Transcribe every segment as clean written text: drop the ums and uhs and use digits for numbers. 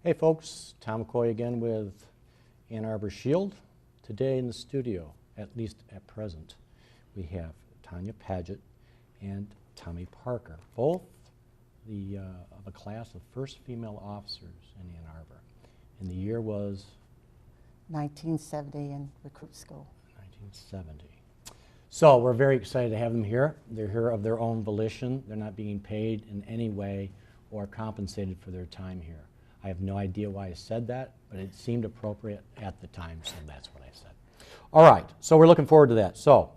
Hey folks, Tom McCoy again with Arbor Shield. Today in the studio, at least at present, we have Tanya Padgett and Tommie Parker, both of a class of first female officers in Ann Arbor. And the year was? 1970 in recruit school. 1970. So we're very excited to have them here. They're here of their own volition. They're not being paid in any way or compensated for their time here. I have no idea why I said that, but it seemed appropriate at the time, so that's what I said. All right, so we're looking forward to that. So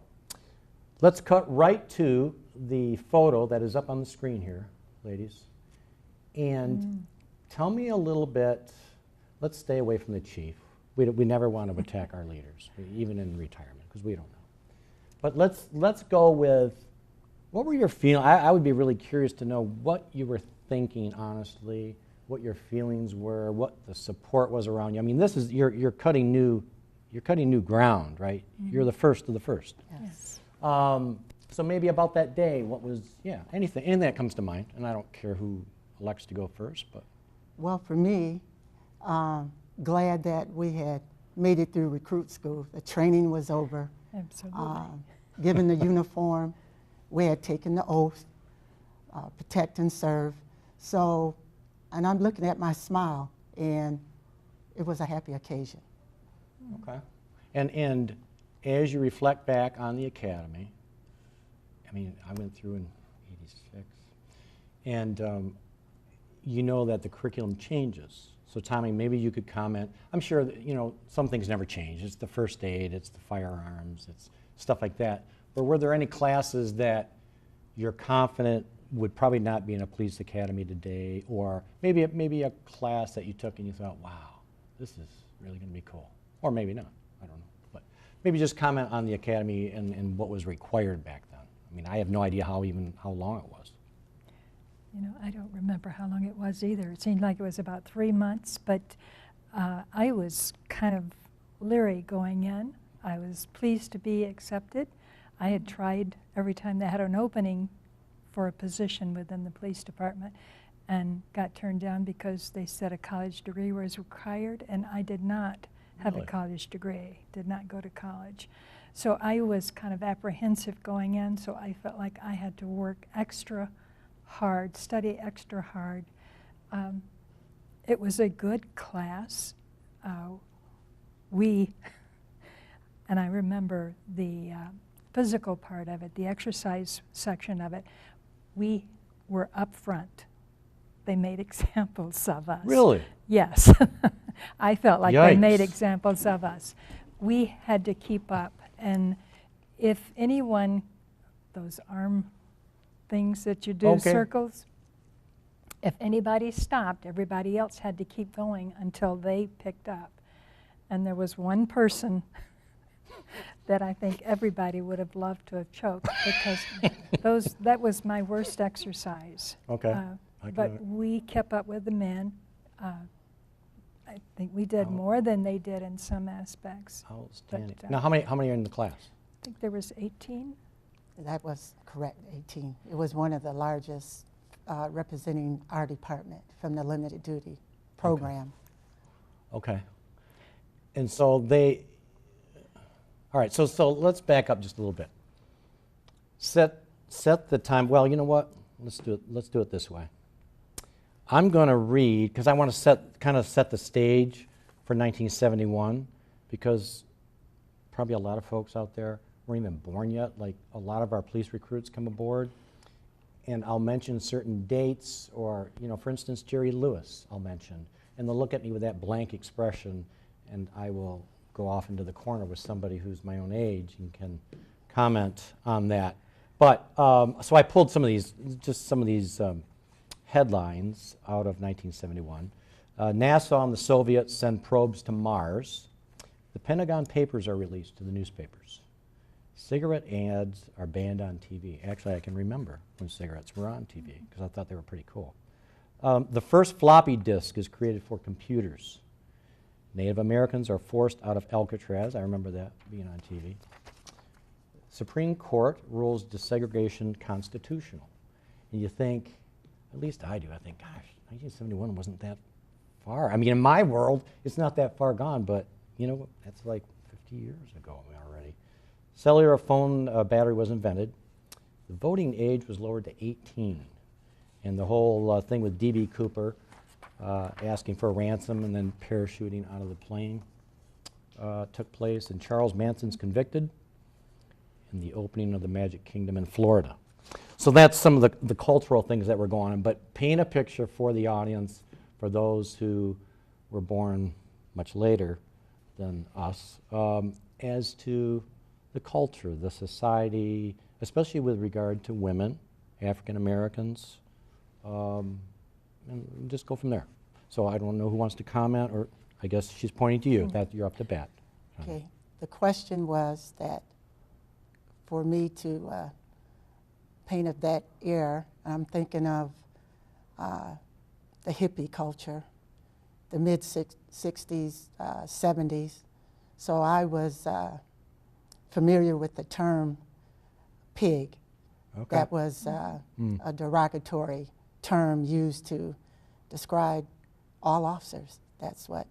let's cut right to the photo that is up on the screen here, ladies. And tell me a little bit, let's stay away from the chief. We never want to attack our leaders, even in retirement, because we don't know. But let's go with, what were your feelings? I would be really curious to know what you were thinking, honestly, what your feelings were, what the support was around you. I mean, this is you're cutting new ground, right? Mm-hmm. You're the first of the first. Yes. So maybe about that day, what was anything that comes to mind, and I don't care who elects to go first, but. Well, for me, glad that we had made it through recruit school. The training was over. Absolutely. Given the uniform, we had taken the oath, protect and serve. So, and I'm looking at my smile, and it was a happy occasion. Okay. And as you reflect back on the academy, I mean, I went through in '86, and you know that the curriculum changes. So Tommie, maybe you could comment. I'm sure that, some things never change. It's the first aid, it's the firearms, it's stuff like that. But were there any classes that you're confident would probably not be in a police academy today, or maybe a class that you took and you thought, wow, this is really going to be cool, or maybe not, I don't know. But maybe just comment on the academy and what was required back then. I mean, I have no idea how long it was. I don't remember how long it was either. It seemed like it was about 3 months, but I was kind of leery going in. I was pleased to be accepted. I had tried every time they had an opening for a position within the police department and got turned down because they said a college degree was required, and I did not have a college degree, did not go to college. So I was kind of apprehensive going in, so I felt like I had to work extra hard, study extra hard. It was a good class. And I remember the physical part of it, the exercise section of it, we were up front. They made examples of us. Really? Yes. I felt like Yikes. They made examples of us. We had to keep up, and if anyone, those arm things that you do, circles, if anybody stopped, everybody else had to keep going until they picked up. And there was one person that I think everybody would have loved to have choked, because that was my worst exercise. Okay. But we kept up with the men. I think we did more than they did in some aspects. Outstanding. Now, how many are in the class? I think there was 18. That was correct, 18. It was one of the largest representing our department from the limited duty program. Okay. And so all right, so let's back up just a little bit. Set the time, well, you know what? Let's do it this way. I'm going to read, because I want to kind of set the stage for 1971, because probably a lot of folks out there weren't even born yet. Like, a lot of our police recruits come aboard, and I'll mention certain dates, or, for instance, Jerry Lewis I'll mention, and they'll look at me with that blank expression, and I will go off into the corner with somebody who's my own age and can comment on that. But, so I pulled some of these headlines out of 1971. NASA and the Soviets send probes to Mars. The Pentagon Papers are released to the newspapers. Cigarette ads are banned on TV. Actually, I can remember when cigarettes were on TV, because I thought they were pretty cool. The first floppy disk is created for computers. Native Americans are forced out of Alcatraz. I remember that being on TV. Supreme Court rules desegregation constitutional. And you think, at least I do, I think, gosh, 1971 wasn't that far. I mean, in my world, it's not that far gone, but you know, that's like 50 years ago already. Cellular phone battery was invented. The voting age was lowered to 18. And the whole thing with D.B. Cooper asking for a ransom and then parachuting out of the plane took place. And Charles Manson's convicted in the opening of the Magic Kingdom in Florida. So that's some of the cultural things that were going on. But paint a picture for the audience, for those who were born much later than us, as to the culture, the society, especially with regard to women, African Americans, and just go from there. So I don't know who wants to comment, or I guess she's pointing to you. That you're up to bat. Okay. The question was that for me to paint of that era, I'm thinking of the hippie culture, the mid-60s, 70s. So I was familiar with the term pig. Okay. That was a derogatory term used to describe all officers. That's what,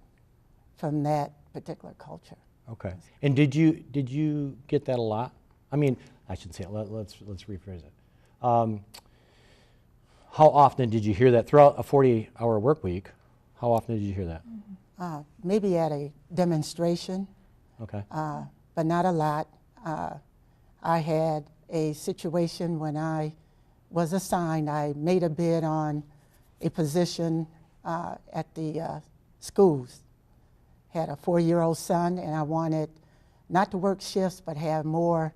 from that particular culture. Okay. And did you get that a lot? I mean, I should say it. Let's rephrase it. How often did you hear that throughout a 40-hour work week? How often did you hear that? Maybe at a demonstration, Okay. but not a lot. I had a situation when I was assigned. I made a bid on a position at the schools. Had a 4-year-old son, and I wanted not to work shifts, but have more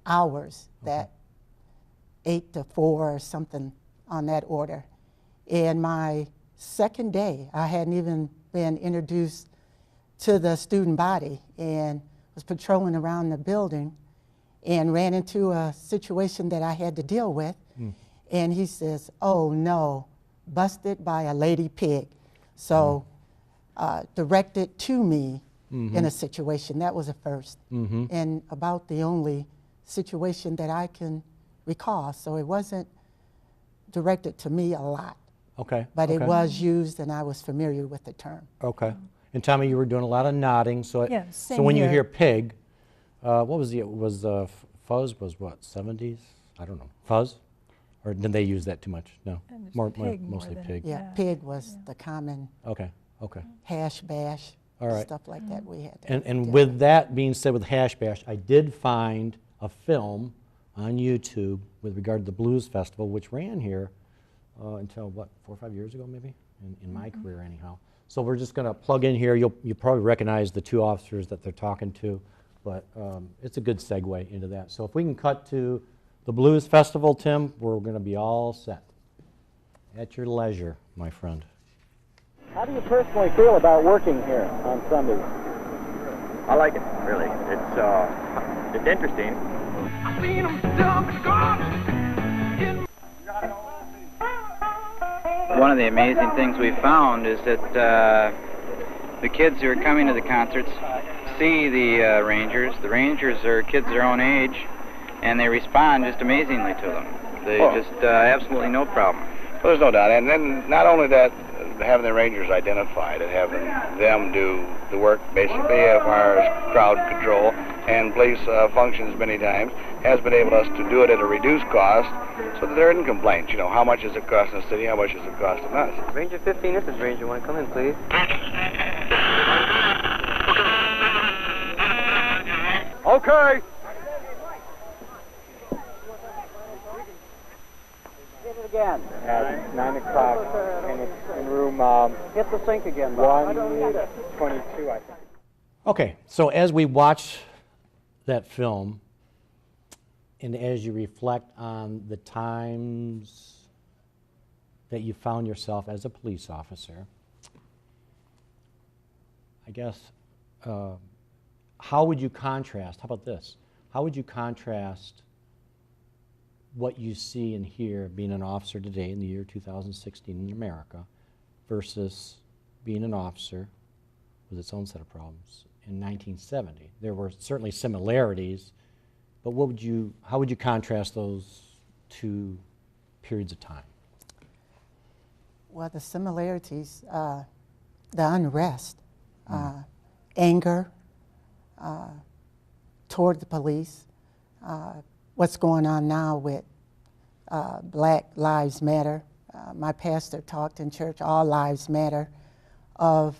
hours, that 8 to 4 or something on that order. And my second day, I hadn't even been introduced to the student body, and was patrolling around the building and ran into a situation that I had to deal with. And he says, "Oh no, busted by a lady pig." So directed to me in a situation. That was a first. And about the only situation that I can recall. So it wasn't directed to me a lot. Okay. But okay. it was used, and I was familiar with the term. Okay. And Tommie, you were doing a lot of nodding. So Yes, so same when you here. hear pig, what was fuzz was what, 70s? I don't know. Fuzz? Or did they use that too much? No. And it's More, pig more mostly than- pig. Yeah, Yeah. pig was the common Okay. Okay. hash bash, All right. stuff like that we had to And deal with that being said, with Hash Bash, I did find a film on YouTube with regard to the Blues Festival, which ran here until, what, 4 or 5 years ago, maybe, in my career anyhow. So we're just going to plug in here. You'll probably recognize the two officers that they're talking to, but it's a good segue into that. So if we can cut to the Blues Festival, Tim, we're going to be all set. At your leisure, my friend. How do you personally feel about working here on Sundays? I like it, really. It's interesting. I seen 'em dump and gone. One of the amazing things we found is that the kids who are coming to the concerts see the Rangers. The Rangers are kids their own age, and they respond just amazingly to them. They just absolutely no problem. Well, there's no doubt. And then not only that, having the Rangers identified and having them do the work basically as far as crowd control and police functions many times has been able us to do it at a reduced cost so that there isn't complaints. You know, how much is it costing the city, how much is it costing us? Ranger 15, this is Ranger 1. Come in, please. Okay. Hit it again. At 9 o'clock, and it's in room Hit the sink again, Bob. 122, I think. Okay, so as we watch that film, and as you reflect on the times that you found yourself as a police officer, I guess, how would you contrast, how about this? How would you contrast what you see and hear being an officer today in the year 2016 in America versus being an officer with its own set of problems in 1970? There were certainly similarities, but how would you contrast those two periods of time? Well, the similarities, the unrest, anger toward the police, what's going on now with Black Lives Matter. My pastor talked in church, all lives matter, of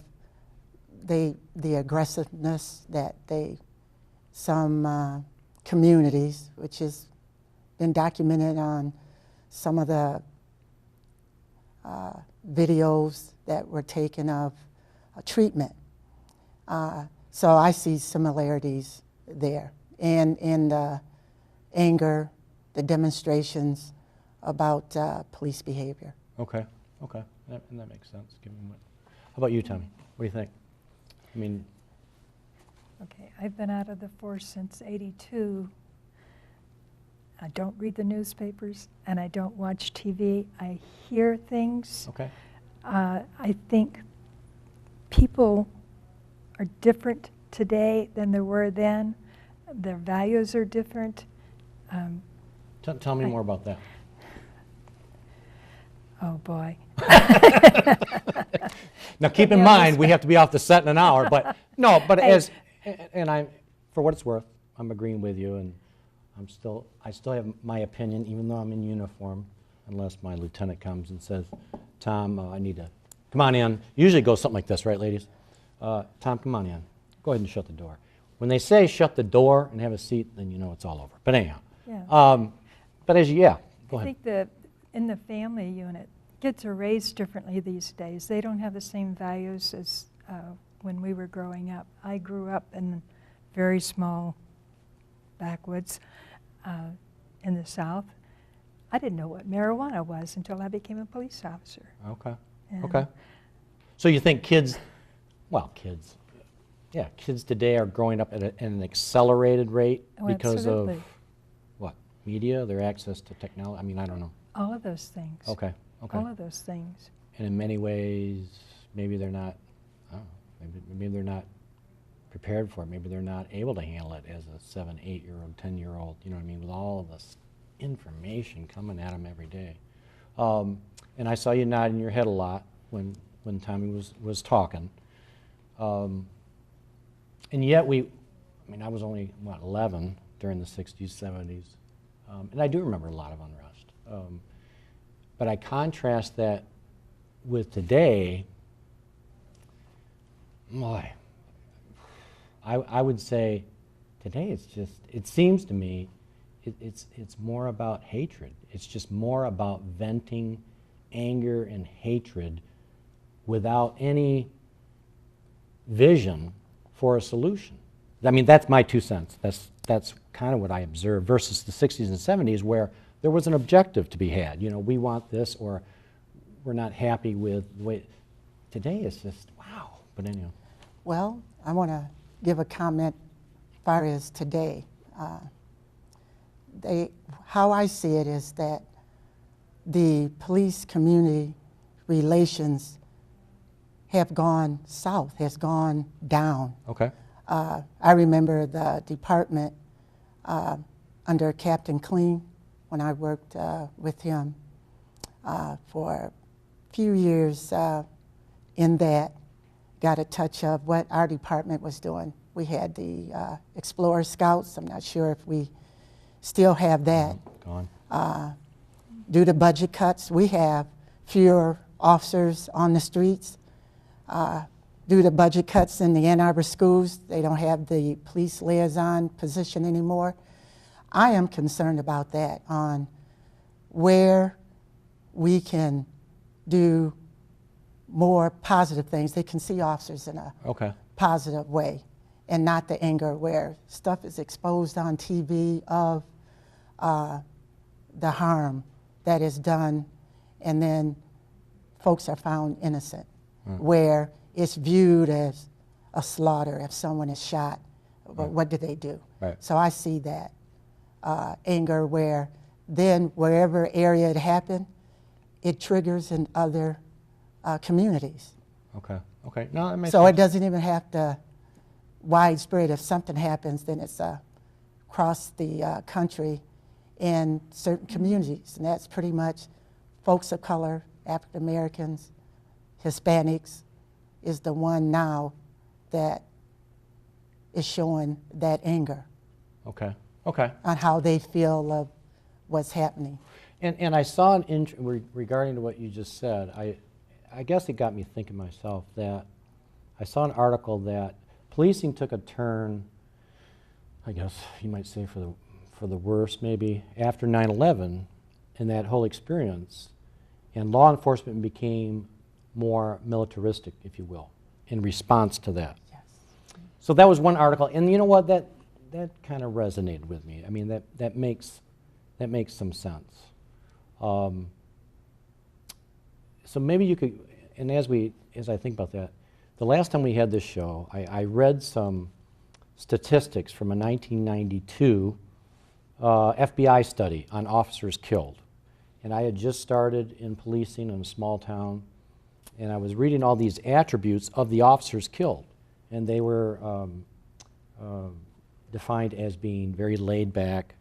the aggressiveness that some communities, which has been documented on some of the videos that were taken of treatment. So I see similarities there, and in the anger, the demonstrations about police behavior. Okay, okay, and that makes sense. How about you, Tommie? What do you think? I mean, Okay, I've been out of the force since '82. I don't read the newspapers, and I don't watch TV. I hear things. okay, I think people are different today than there were then. Their values are different. tell me more about that. Oh, boy. Now, keep in mind, we have to be off the set in an hour, but no, but for what it's worth, I'm agreeing with you, and I still have my opinion, even though I'm in uniform, unless my lieutenant comes and says, Tom, I need to, come on in. Usually it goes something like this, right, ladies? Tom, come on in. Go ahead and shut the door. When they say shut the door and have a seat, then you know it's all over. But anyhow, Yeah. but go I ahead. think in the family unit, kids are raised differently these days. They don't have the same values as when we were growing up. I grew up in very small backwoods in the South. I didn't know what marijuana was until I became a police officer. Okay, And okay. So you think kids today are growing up at an accelerated rate Oh, because absolutely. of what? Media, their access to technology? I mean, I don't know. All of those things. Okay, okay. All of those things. And in many ways, maybe they're not, I don't know, maybe they're not prepared for it. Maybe they're not able to handle it as a 7, 8-year-old, 10-year-old, you know what I mean, with all of this information coming at them every day. And I saw you nodding your head a lot when Tommie was talking. And yet I was only, 11 during the 60s, 70s. And I do remember a lot of unrest. But I contrast that with today. Boy, I would say today it seems to me it's more about hatred. It's just more about venting anger and hatred without any vision for a solution. I mean, that's my 2 cents. That's kind of what I observed versus the 60s and 70s where there was an objective to be had. You know, we want this, or we're not happy with the way. Today it's just, wow. But anyhow. Well, I want to give a comment as far as today. How I see it is that the police-community relations have gone south, has gone down. Okay. I remember the department under Captain Clean when I worked with him for a few years in that, got a touch of what our department was doing. We had the Explorer Scouts. I'm not sure if we still have that. Gone. Due to budget cuts, we have fewer officers on the streets. Due to budget cuts in the Ann Arbor schools, they don't have the police liaison position anymore. I am concerned about that, on where we can do more positive things. They can see officers in a positive way and not the anger where stuff is exposed on TV of the harm that is done, and then folks are found innocent, where it's viewed as a slaughter if someone is shot. But what do they do? Right. So I see that anger where then wherever area it happened, it triggers in other communities. Okay. Okay. No, that makes So sense. it doesn't even have to widespread. If something happens, then it's across the country in certain communities, and that's pretty much folks of color, African Americans, Hispanics, is the one now that is showing that anger Okay. Okay. on how they feel of what's happening. And I saw regarding to what you just said, I guess it got me thinking myself that I saw an article that policing took a turn, I guess you might say for the worse maybe, after 9/11 and that whole experience, and law enforcement became more militaristic, if you will, in response to that. Yes. So that was one article, and you know what, that kind of resonated with me. I mean, that makes some sense. So maybe you could, and as I think about that, the last time we had this show, I read some statistics from a 1992 FBI study on officers killed. And I had just started in policing in a small town, and I was reading all these attributes of the officers killed. And they were defined as being very laid back,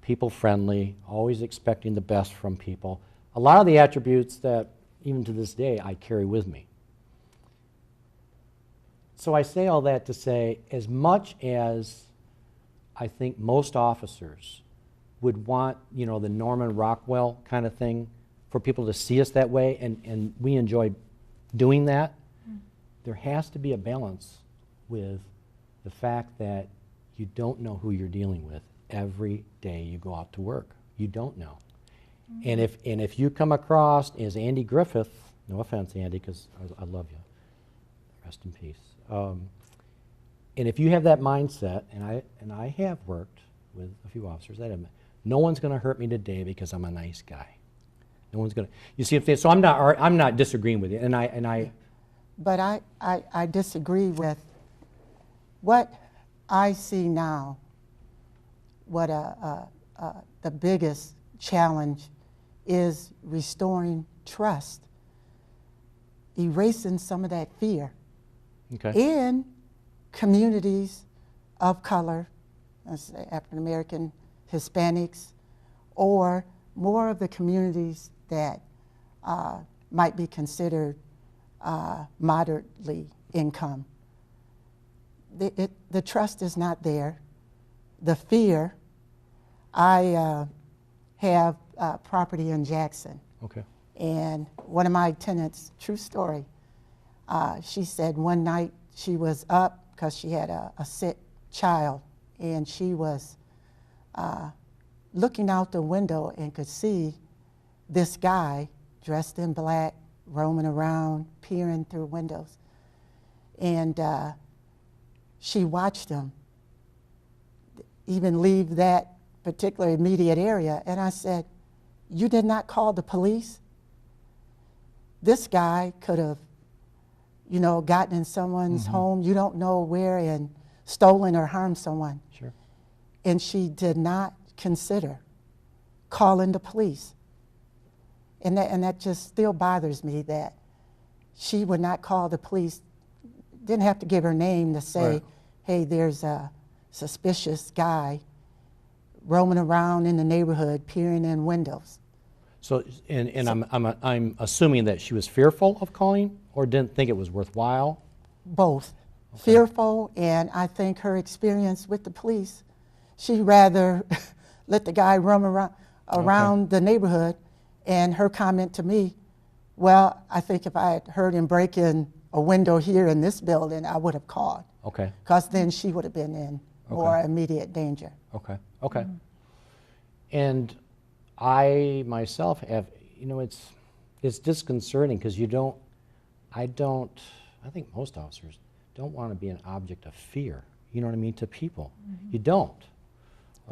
people-friendly, always expecting the best from people. A lot of the attributes that, even to this day, I carry with me. So I say all that to say, as much as I think most officers would want, you know, the Norman Rockwell kind of thing, for people to see us that way, and we enjoy doing that, there has to be a balance with the fact that you don't know who you're dealing with every day you go out to work. You don't know. And if you come across as Andy Griffith, no offense, Andy, because I love you, rest in peace. And if you have that mindset, and I have worked with a few officers, no one's going to hurt me today because I'm a nice guy. No one's going to. You see what I'm saying? So I'm not disagreeing with you, and I. But I disagree with what I see now. What the biggest challenge is restoring trust, erasing some of that fear in communities of color, let's say African American, Hispanics, or more of the communities that might be considered moderately income. The trust is not there. The fear. I have property in Jackson. Okay. And one of my tenants, true story, she said one night she was up because she had a sick child, and she was looking out the window and could see this guy dressed in black roaming around, peering through windows. And she watched him even leave that particular immediate area. And I said, "You did not call the police? This guy could have, you know, gotten in someone's home, you don't know where, and stolen or harmed someone." Sure. And she did not consider calling the police. And that just still bothers me, that she would not call the police, didn't have to give her name to say, Right. Hey, there's a suspicious guy roaming around in the neighborhood, peering in windows. So, and I'm assuming that she was fearful of calling, or didn't think it was worthwhile. Both. Fearful, and I think her experience with the police, she'd rather let the guy roam around the neighborhood. And her comment to me, well, I think if I had heard him break in a window here in this building, I would have called. Okay. Because then she would have been in more immediate danger. Okay. Okay. And I myself have, you know, it's disconcerting because I think most officers don't want to be an object of fear, you know what I mean, to people. You don't,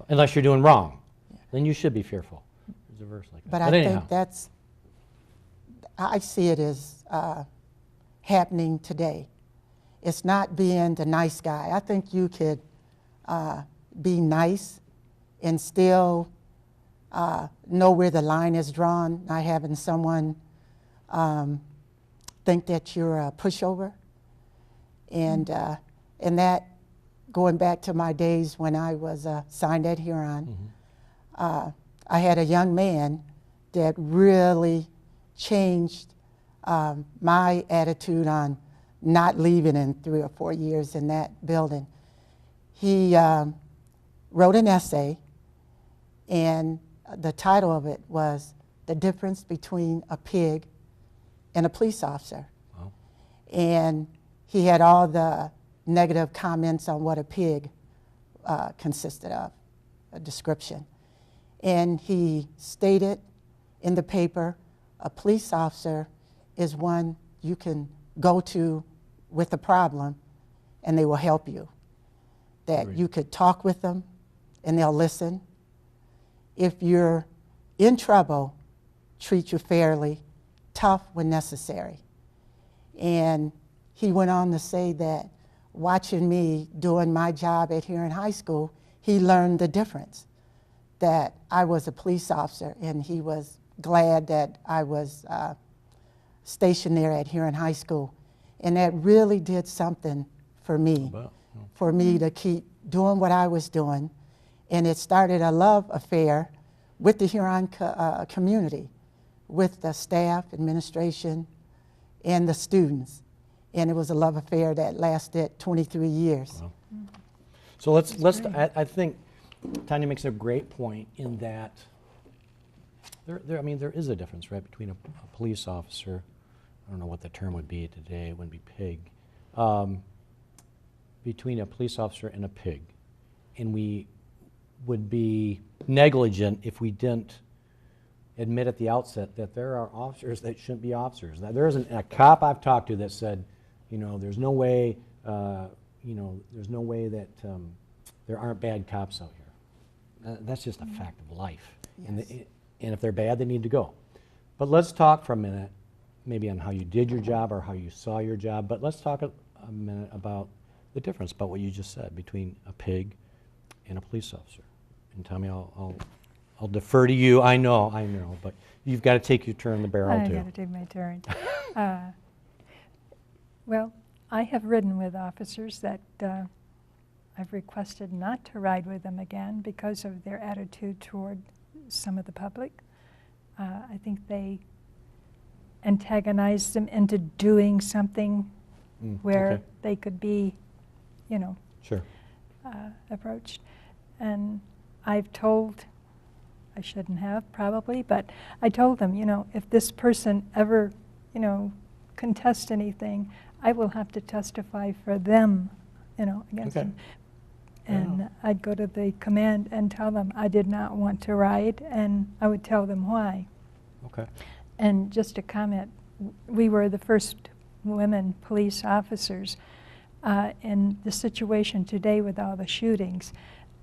unless you're doing wrong. Then you should be fearful. There's a verse like that. But I think I see it as happening today. It's not being the nice guy. I think you could be nice and still know where the line is drawn, not having someone think that you're a pushover. And that, going back to my days when I was assigned at Huron, I had a young man that really changed my attitude on not leaving in 3 or 4 years in that building. He wrote an essay, and the title of it was The Difference Between a Pig and a Police Officer. Wow. And he had all the negative comments on what a pig consisted of, a description. And he stated in the paper, a police officer is one you can go to with a problem and they will help you. That Great. you could talk with them and they'll listen. If you're in trouble, treat you fairly, tough when necessary. And he went on to say that watching me doing my job at Huron High School, he learned the difference, that I was a police officer, and he was glad that I was stationed there at Huron High School. And that really did something for me, for me to keep doing what I was doing. And it started a love affair with the Huron community, with the staff, administration, and the students. And it was a love affair that lasted 23 years. Wow. So I think Tanya makes a great point in that there is a difference, right, between a police officer, I don't know what the term would be today, it wouldn't be pig, between a police officer and a pig. And we would be negligent if we didn't admit at the outset that there are officers that shouldn't be officers. Now, there isn't a cop I've talked to that said, there's no way, there's no way that there aren't bad cops out here. That's just a fact of life. Yes. And if they're bad, they need to go. But let's talk for a minute, maybe on how you did your job or how you saw your job, but let's talk a minute about the difference, about what you just said, between a pig and a police officer. And Tommie, I'll defer to you. I know, but you've got to take your turn in the barrel too. I've got to take my turn. Well, I have ridden with officers that I've requested not to ride with them again because of their attitude toward some of the public. I think they antagonized them into doing something where okay. they could be, Sure. approached. And I've told, I shouldn't have probably, but I told them, if this person ever, contests anything, I will have to testify for them, against Okay. them. And I'd go to the command and tell them I did not want to ride, and I would tell them why. Okay. And just a comment, we were the first women police officers. In the situation today with all the shootings,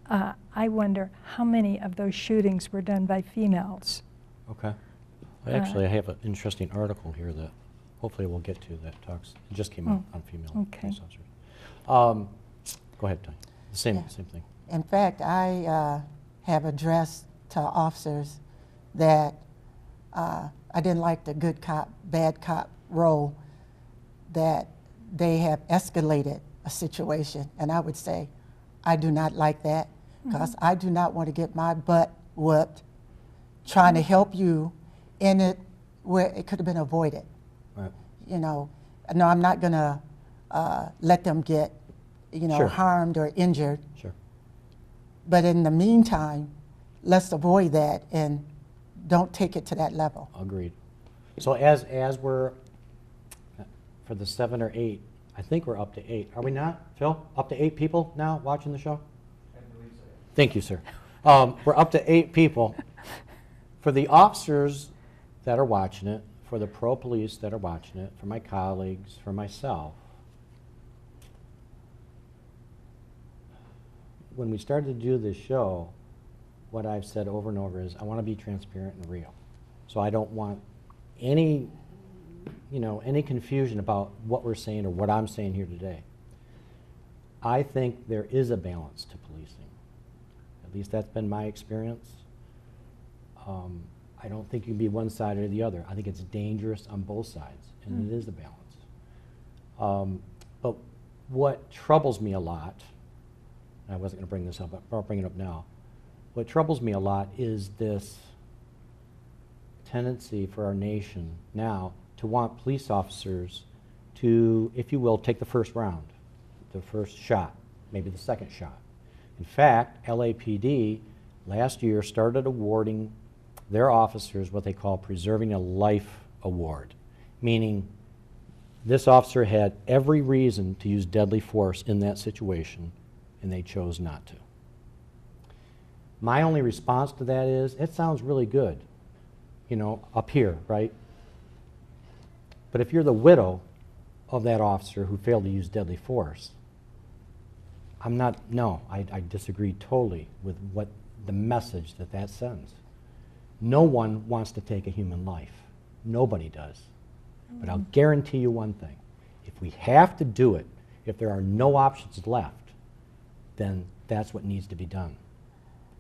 I wonder how many of those shootings were done by females. Okay. Actually, I have an interesting article here that hopefully we'll get to that talks. It just came out on female police officers. Go ahead, Tanya. Same thing. In fact, I have addressed to officers that I didn't like the good cop, bad cop role, that they have escalated a situation. And I would say, I do not like that, because I do not want to get my butt whooped trying to help you in it where it could have been avoided. Right. No, I'm not going to let them get, Sure. harmed or injured. Sure. But in the meantime, let's avoid that and don't take it to that level. Agreed. So as we're, for the 7 or 8, I think we're up to 8. Are we not, Phil? Up to 8 people now watching the show? I believe so. Thank you, sir. We're up to 8 people. For the officers that are watching it, for the pro police that are watching it, for my colleagues, for myself, when we started to do this show, what I've said over and over is I want to be transparent and real. So I don't want any confusion about what we're saying or what I'm saying here today. I think there is a balance to policing. At least that's been my experience. I don't think you can be one side or the other. I think it's dangerous on both sides, and it is a balance. But what troubles me a lot, I wasn't going to bring this up, but I'll bring it up now. What troubles me a lot is this tendency for our nation now to want police officers to, if you will, take the first round, the first shot, maybe the second shot. In fact, LAPD last year started awarding their officers what they call Preserving a Life Award, meaning this officer had every reason to use deadly force in that situation, and they chose not to. My only response to that is, it sounds really good, you know, up here, right? But if you're the widow of that officer who failed to use deadly force, I disagree totally with what the message that sends. No one wants to take a human life. Nobody does. But I'll guarantee you one thing. If we have to do it, if there are no options left, then that's what needs to be done.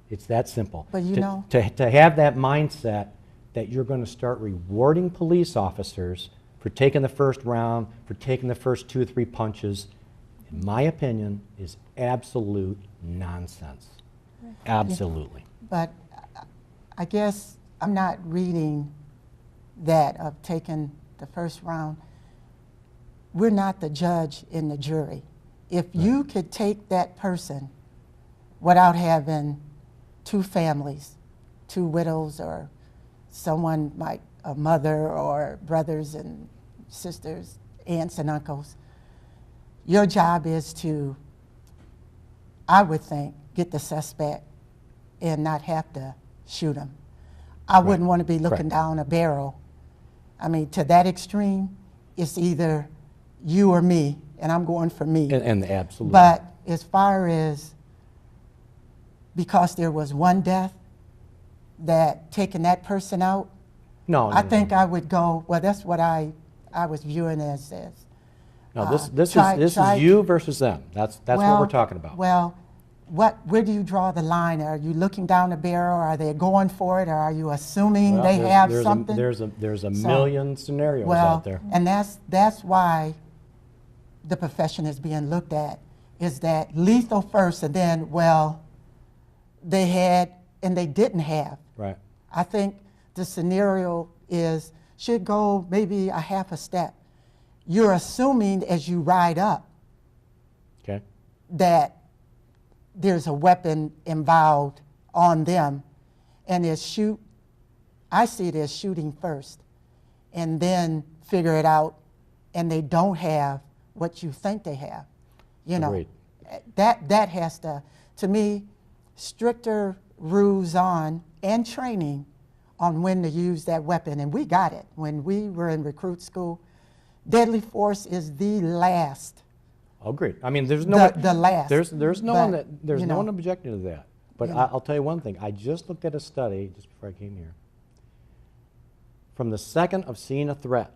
It's that simple. But you know, to have that mindset that you're going to start rewarding police officers for taking the first round, for taking the first 2 or 3 punches, in my opinion, is absolute nonsense. Absolutely. but I guess I'm not reading that of taking the first round. We're not the judge and the jury. If you could take that person without having 2 families, 2 widows, or someone like a mother or brothers and sisters, aunts and uncles, your job is to, I would think, get the suspect and not have to shoot him. I wouldn't want to be looking down a barrel. I mean, to that extreme, it's either you or me, and I'm going for me. And absolutely. But as far as, because there was one death, that taking that person out, I think I would go, well, that's what I was viewing as no, this is you versus them. That's what we're talking about. Well, where do you draw the line? Are you looking down the barrel? Are they going for it? Or are you assuming they have something? There's a million scenarios out there. And that's why the profession is being looked at, is that lethal first, and then, well, they had and they didn't have. Right. I think the scenario should go maybe a half a step. You're assuming as you ride up that there's a weapon involved on them, and I see it as shooting first, and then figure it out, and they don't have what you think they have. You know, that has to me, stricter rules on and training on when to use that weapon, and we got it when we were in recruit school. Deadly force is the last. Agreed. I mean, there's no the last. There's no one objecting to that. But I'll tell you one thing. I just looked at a study just before I came here. From the second of seeing a threat,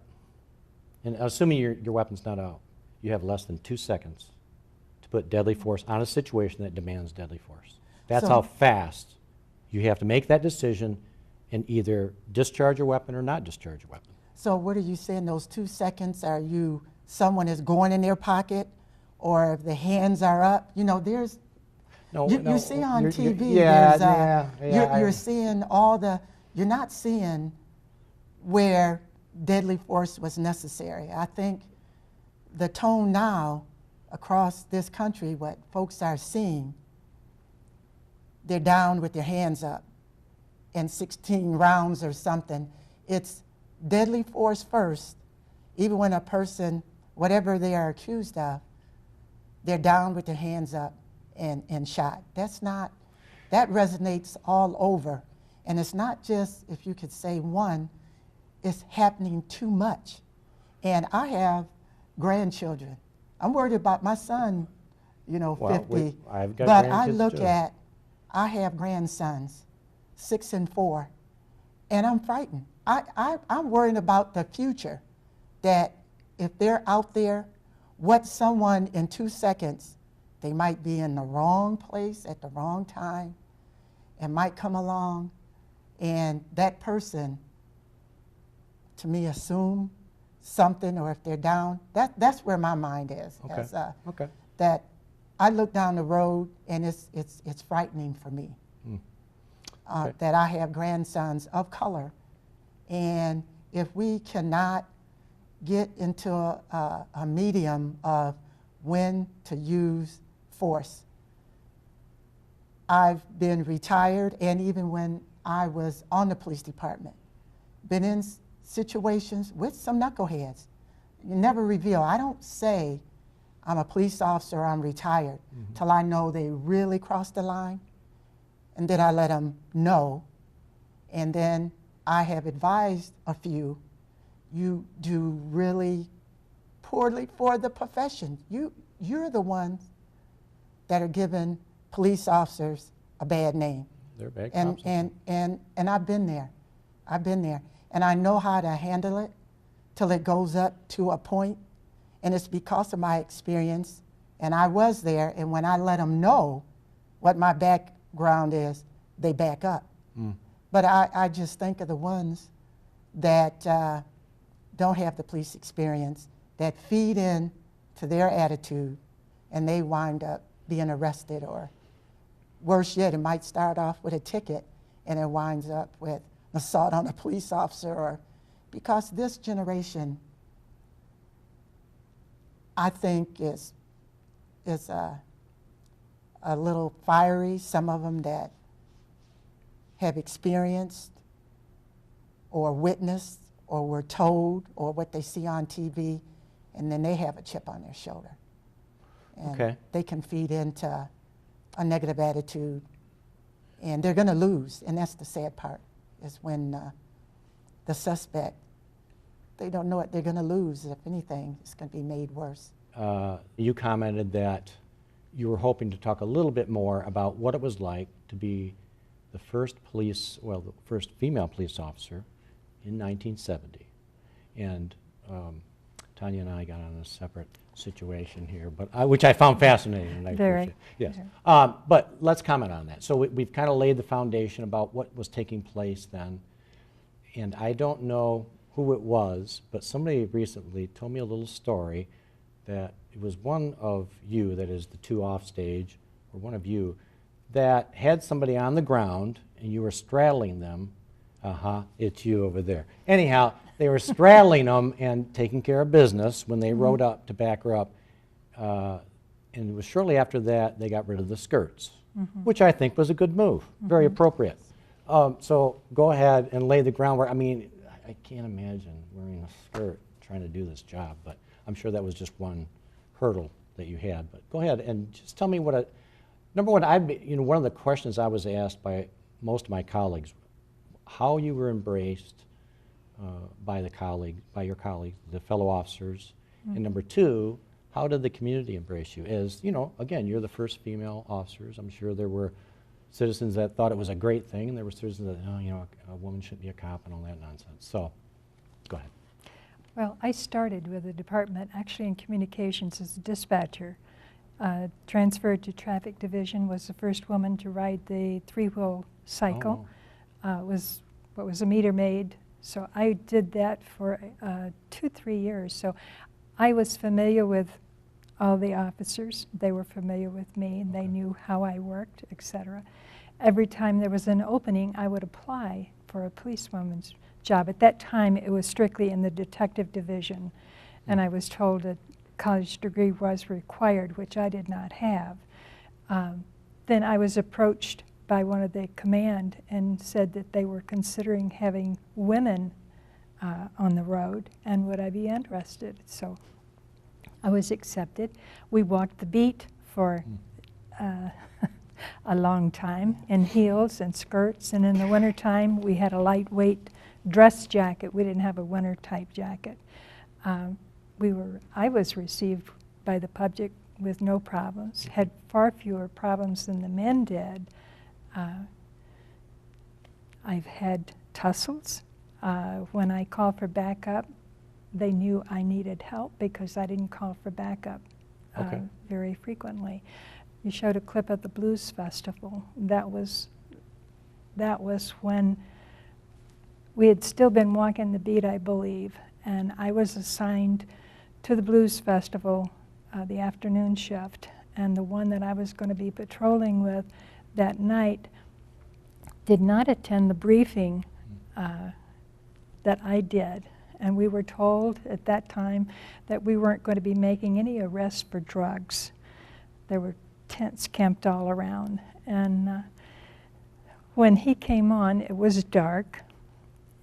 and assuming your weapon's not out, you have less than 2 seconds to put deadly force on a situation that demands deadly force. That's how fast you have to make that decision and either discharge your weapon or not discharge your weapon. So what are you saying, those 2 seconds, someone is going in their pocket, or if the hands are up? You know, there's, you see on TV, you're seeing you're not seeing where deadly force was necessary. I think the tone now across this country, what folks are seeing, they're down with their hands up and 16 rounds or something. It's deadly force first, even when a person, whatever they are accused of, they're down with their hands up and shot. That resonates all over. And it's not just, if you could say one, it's happening too much. And I have grandchildren. I'm worried about my son, 50. I've got but grandkids I have grandsons, 6 and 4, and I'm frightened. I'm worried about the future, that if they're out there, what someone in 2 seconds, they might be in the wrong place at the wrong time and might come along, and that person, to me, assume something, or if they're down, that's where my mind is. That I look down the road and it's frightening for me. That I have grandsons of color, And if we cannot get into a medium of when to use force. I've been retired, and even when I was on the police department, been in situations with some knuckleheads. You never reveal. I don't say I'm a police officer or I'm retired till I know they really crossed the line, and then I let them know. And then I have advised a few, you do really poorly for the profession. You're the ones that are giving police officers a bad name. They're bad and, cops. and I've been there. I've been there. And I know how to handle it till it goes up to a point. And it's because of my experience. And I was there. And when I let them know what my background is, they back up. But I just think of the ones that don't have the police experience, that feed in to their attitude, and they wind up being arrested, or worse yet, it might start off with a ticket and it winds up with assault on a police officer. Or because this generation, I think, is a little fiery. Some of them that have experienced or witnessed or were told or what they see on TV, and then they have a chip on their shoulder. And they can feed into a negative attitude, and they're going to lose. And that's the sad part, is when the suspect, they don't know what they're going to lose. If anything, it's going to be made worse. You commented that you were hoping to talk a little bit more about what it was like to be the first the first female police officer in 1970. And Tanya and I got on a separate situation here, but which I found fascinating. And I appreciate. Yes. But let's comment on that. So we've kind of laid the foundation about what was taking place then. And I don't know who it was, but somebody recently told me a little story that it was one of you, that is the two off stage, or one of you, that had somebody on the ground and you were straddling them. It's you over there. Anyhow, they were straddling them and taking care of business when they rode up to back her up. And it was shortly after that they got rid of the skirts, which I think was a good move, very appropriate. So go ahead and lay the groundwork. I mean, I can't imagine wearing a skirt trying to do this job, but I'm sure that was just one hurdle that you had. But go ahead and just tell me what number one, one of the questions I was asked by most of my colleagues, how you were embraced by your colleagues, the fellow officers, and number two, how did the community embrace you? As again, you're the first female officers. I'm sure there were citizens that thought it was a great thing, and there were citizens that, a woman shouldn't be a cop and all that nonsense. So, go ahead. Well, I started with the department actually in communications as a dispatcher. Transferred to traffic division, was the first woman to ride the three-wheel cycle. Was a meter maid. So I did that for 2-3 years. So I was familiar with all the officers. They were familiar with me, and they knew how I worked, etc. Every time there was an opening, I would apply for a policewoman's job. At that time, it was strictly in the detective division, and I was told a college degree was required, which I did not have. Then I was approached by one of the command and said that they were considering having women on the road, and would I be interested? So I was accepted. We walked the beat for a long time in heels and skirts, and in the wintertime we had a lightweight dress jacket. We didn't have a winter type jacket. I was received by the public with no problems, had far fewer problems than the men did. I've had tussles. When I called for backup, they knew I needed help because I didn't call for backup very frequently. You showed a clip of the Blues Festival. That was when we had still been walking the beat, I believe, and I was assigned to the Blues Festival, the afternoon shift, and the one that I was going to be patrolling with that night did not attend the briefing that I did. And we were told at that time that we weren't going to be making any arrests for drugs. There were tents camped all around. And when he came on, it was dark.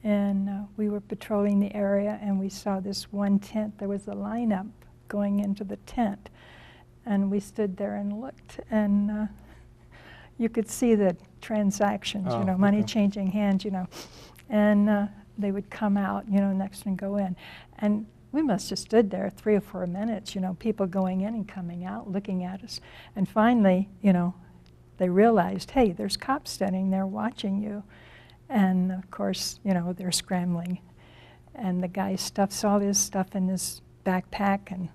And we were patrolling the area, and we saw this one tent. There was a lineup going into the tent. And we stood there and looked. And you could see the transactions, Oh, money okay. changing hands, and they would come out, next and go in. And we must have stood there 3 or 4 minutes, people going in and coming out, looking at us. And finally, they realized, hey, there's cops standing there watching you. And of course, they're scrambling. And the guy stuffs all his stuff in his backpack, and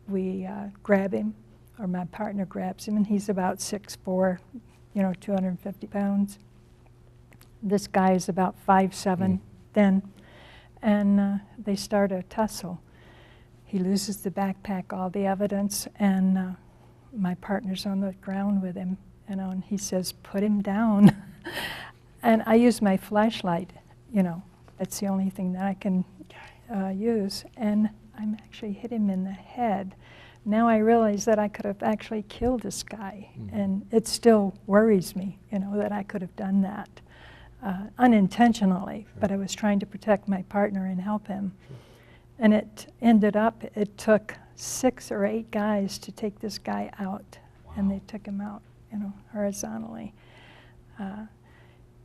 we grab him, or my partner grabs him, and he's about 6'4", 250 pounds. This guy is about 5'7", thin, and they start a tussle. He loses the backpack, all the evidence, and my partner's on the ground with him, and he says, "Put him down." And I use my flashlight, that's the only thing that I can use, and I'm actually hit him in the head. Now I realize that I could have actually killed this guy, and it still worries me, that I could have done that unintentionally, but I was trying to protect my partner and help him. And it ended up, it took 6 or 8 guys to take this guy out, and they took him out, horizontally.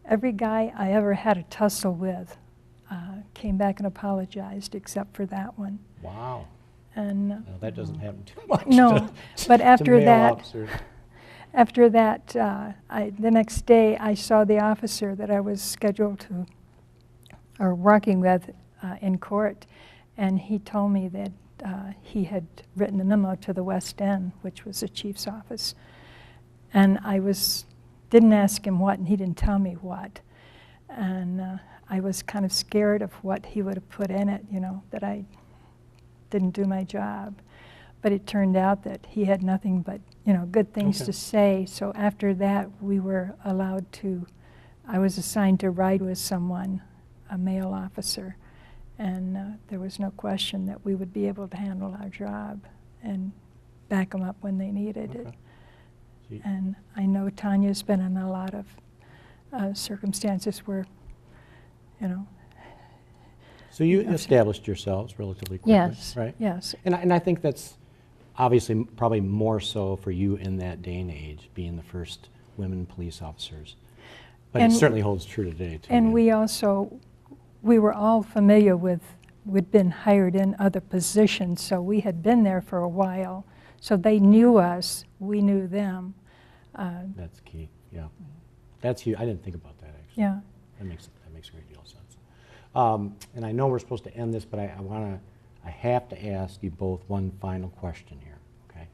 Every guy I ever had a tussle with came back and apologized, except for that one. Wow. And No, that doesn't happen too much. no, but to after male that, officers. the next day I saw the officer that I was scheduled to, or working with in court, and he told me that he had written a memo to the West End, which was the chief's office, and didn't ask him what, and he didn't tell me what, and I was kind of scared of what he would have put in it, that I didn't do my job. But it turned out that he had nothing but, good things to say. So after that, we were allowed to, I was assigned to ride with someone, a male officer, and there was no question that we would be able to handle our job and back them up when they needed it. And I know Tanya's been in a lot of circumstances where, So you established yourselves relatively quickly, yes, right? yes. And I think that's obviously probably more so for you in that day and age, being the first women police officers. But it certainly holds true today, too. And yeah. we were all familiar with, we'd been hired in other positions, so we had been there for a while. So they knew us, we knew them. That's key, yeah. That's huge. I didn't think about that, actually. Yeah. That makes a great deal of sense. And I know we're supposed to end this, but I have to ask you both one final question here, okay?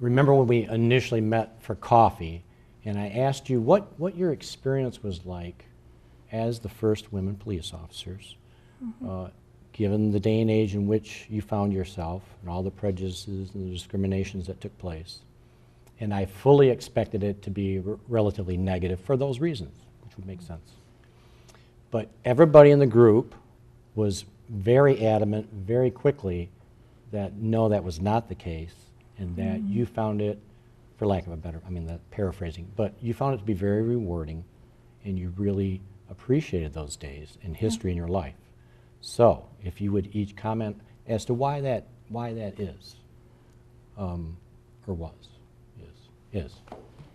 Remember when we initially met for coffee, and I asked you what your experience was like as the first women police officers, given the day and age in which you found yourself and all the prejudices and the discriminations that took place. And I fully expected it to be relatively negative for those reasons, which would make sense. But everybody in the group was very adamant very quickly that no, that was not the case, and that you found it, for lack of a better, that paraphrasing, but you found it to be very rewarding, and you really appreciated those days in history in your life. So, if you would each comment as to why that is, or is.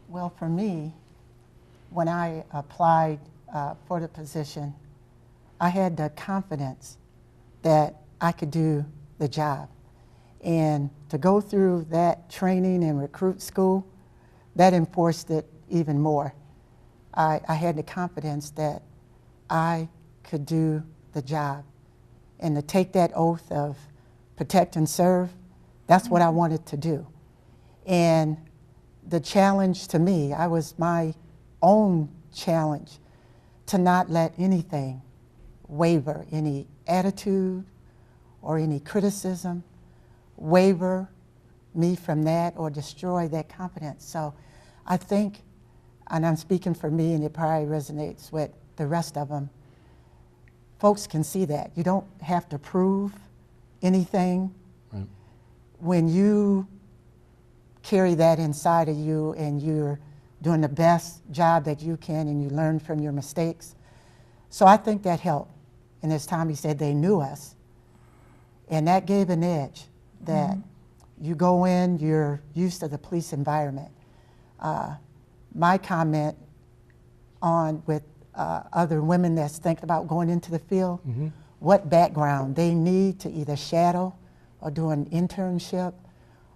Well, for me, when I applied for the position, I had the confidence that I could do the job. And to go through that training and recruit school, that enforced it even more. I had the confidence that I could do the job. And to take that oath of protect and serve, that's what I wanted to do. And the challenge to me, I was my own challenge to not let anything waver, any attitude or any criticism waver me from that or destroy that confidence. So I think, and I'm speaking for me, and it probably resonates with the rest of them, folks can see that. You don't have to prove anything. Right. When you carry that inside of you and you're doing the best job that you can and you learn from your mistakes. So I think that helped. And as Tommie said, they knew us. And that gave an edge that you go in, you're used to the police environment. My comment on with other women that's thinking about going into the field, what background they need to either shadow or do an internship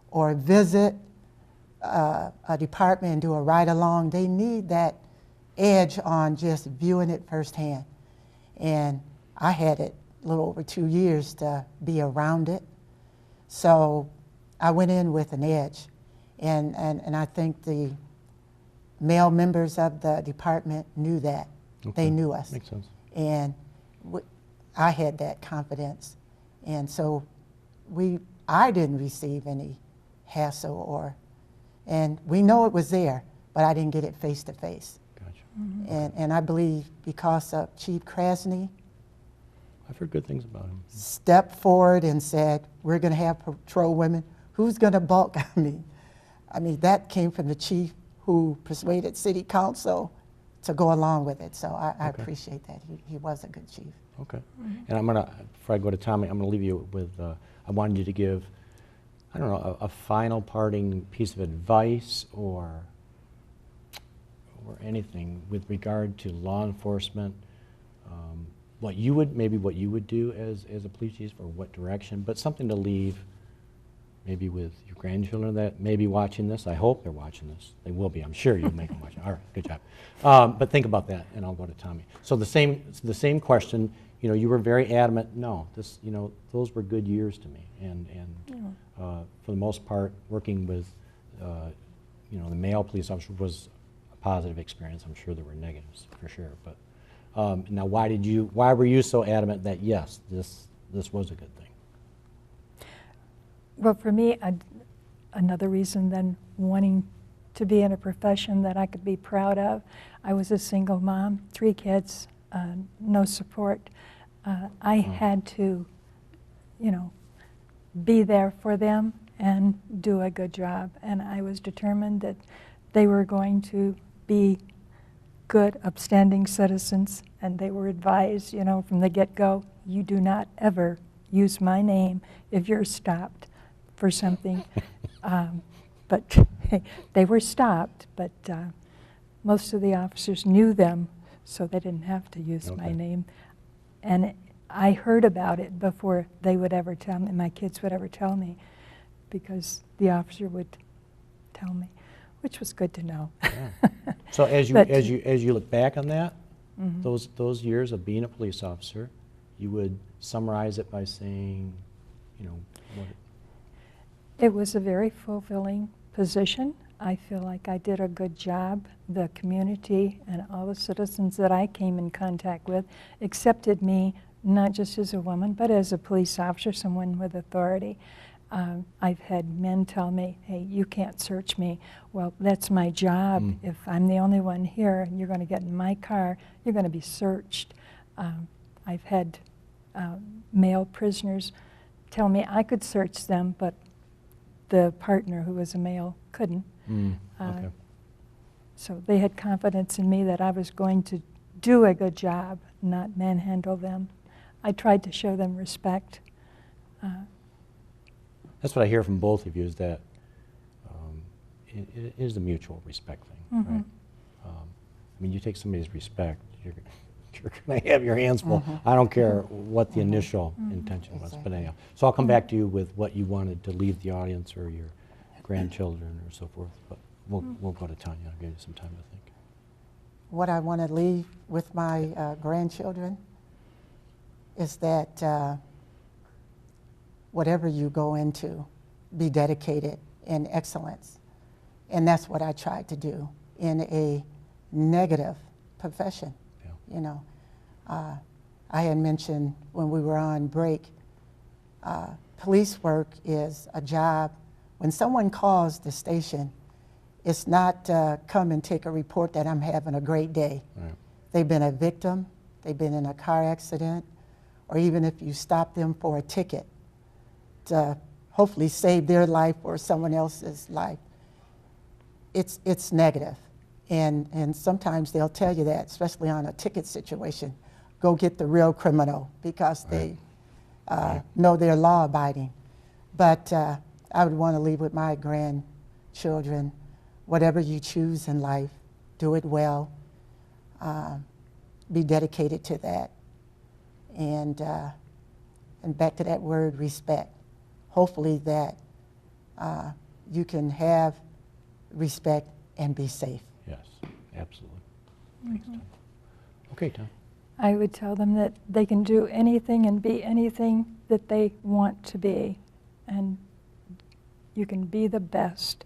or visit a department and do a ride-along. They need that edge on just viewing it firsthand. And I had it a little over 2 years to be around it. So I went in with an edge. And I think the male members of the department knew that. Okay. They knew us. Makes sense. And I had that confidence. And so I didn't receive any hassle and we know it was there, but I didn't get it face to face. Gotcha. And I believe because of Chief Krasny I've heard good things about him. stepped forward and said, we're going to have patrol women. Who's going to bulk? I mean, that came from the chief who persuaded city council to go along with it. So I Okay. appreciate that. He was a good chief. Okay. And I'm gonna, before I go to Tommie, I'm gonna leave you with, I wanted you to give, I don't know, a final parting piece of advice or anything with regard to law enforcement, what you would, maybe what you would do as a police chief or what direction, but something to leave maybe with your grandchildren that may be watching this. I hope they're watching this. They will be. I'm sure you'll make them watch it. All right, good job. But think about that, and I'll go to Tommie. So the same question. You know, you were very adamant. No, this. You know, those were good years to me, and for the most part, working with, you know, the male police officer was a positive experience. I'm sure there were negatives for sure, but now why were you so adamant that yes, this was a good thing? Well, for me, another reason than wanting to be in a profession that I could be proud of, I was a single mom, 3 kids, no support. I had to, you know, be there for them and do a good job. And I was determined that they were going to be good, upstanding citizens, and they were advised, you know, from the get-go, you do not ever use my name if you're stopped for something. But they were stopped, but most of the officers knew them, so they didn't have to use my name. And I heard about it before they would ever tell me, my kids would ever tell me, because the officer would tell me, which was good to know. Yeah. So as you look back on that, those years of being a police officer, you would summarize it by saying, you know, what? It was a very fulfilling position. I feel like I did a good job. The community and all the citizens that I came in contact with accepted me not just as a woman, but as a police officer, someone with authority. I've had men tell me, hey, you can't search me. Well, that's my job. If I'm the only one here and you're going to get in my car, you're going to be searched. I've had male prisoners tell me I could search them, but the partner, who was a male, couldn't. Okay. So they had confidence in me that I was going to do a good job, not manhandle them. I tried to show them respect. That's what I hear from both of you, is that it is a mutual respect thing, right? I mean, you take somebody's respect, you're going to have your hands full. I don't care what the initial intention was, but anyhow. So I'll come back to you with what you wanted to leave the audience or your grandchildren or so forth, but we'll go to Tanya. I'll give you some time to think. What I want to leave with my grandchildren is that whatever you go into, be dedicated in excellence. And that's what I tried to do in a negative profession. You know, I had mentioned when we were on break, police work is a job. When someone calls the station, it's not come and take a report that I'm having a great day. Right. they've been a victim, they've been in a car accident, or even if you stop them for a ticket to hopefully save their life or someone else's life, it's negative. And sometimes they'll tell you that, especially on a ticket situation, go get the real criminal because they know they're law-abiding. But I would want to leave with my grandchildren, whatever you choose in life, do it well, be dedicated to that. And back to that word, respect. Hopefully that you can have respect and be safe. Yes, absolutely. Thanks, Tom. Okay, Tom. I would tell them that they can do anything and be anything that they want to be. And you can be the best.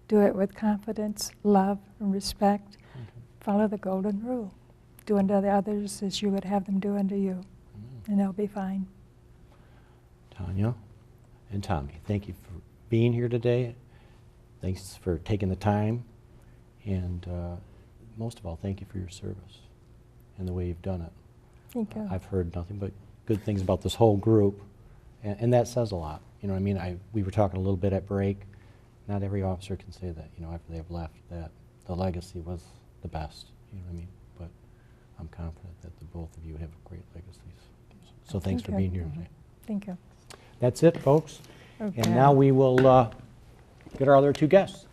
Do it with confidence, love, and respect. Follow the golden rule. Do unto the others as you would have them do unto you. And they'll be fine. Tanya and Tommie, thank you for being here today. Thanks for taking the time. And most of all, thank you for your service and the way you've done it. Thank you. I've heard nothing but good things about this whole group, and that says a lot. You know what I mean? We were talking a little bit at break. Not every officer can say that, you know, after they've left, that the legacy was the best. You know what I mean? But I'm confident that the both of you have great legacies. So thanks for being here today. Thank you. That's it, folks. Okay. And now we will get our other two guests.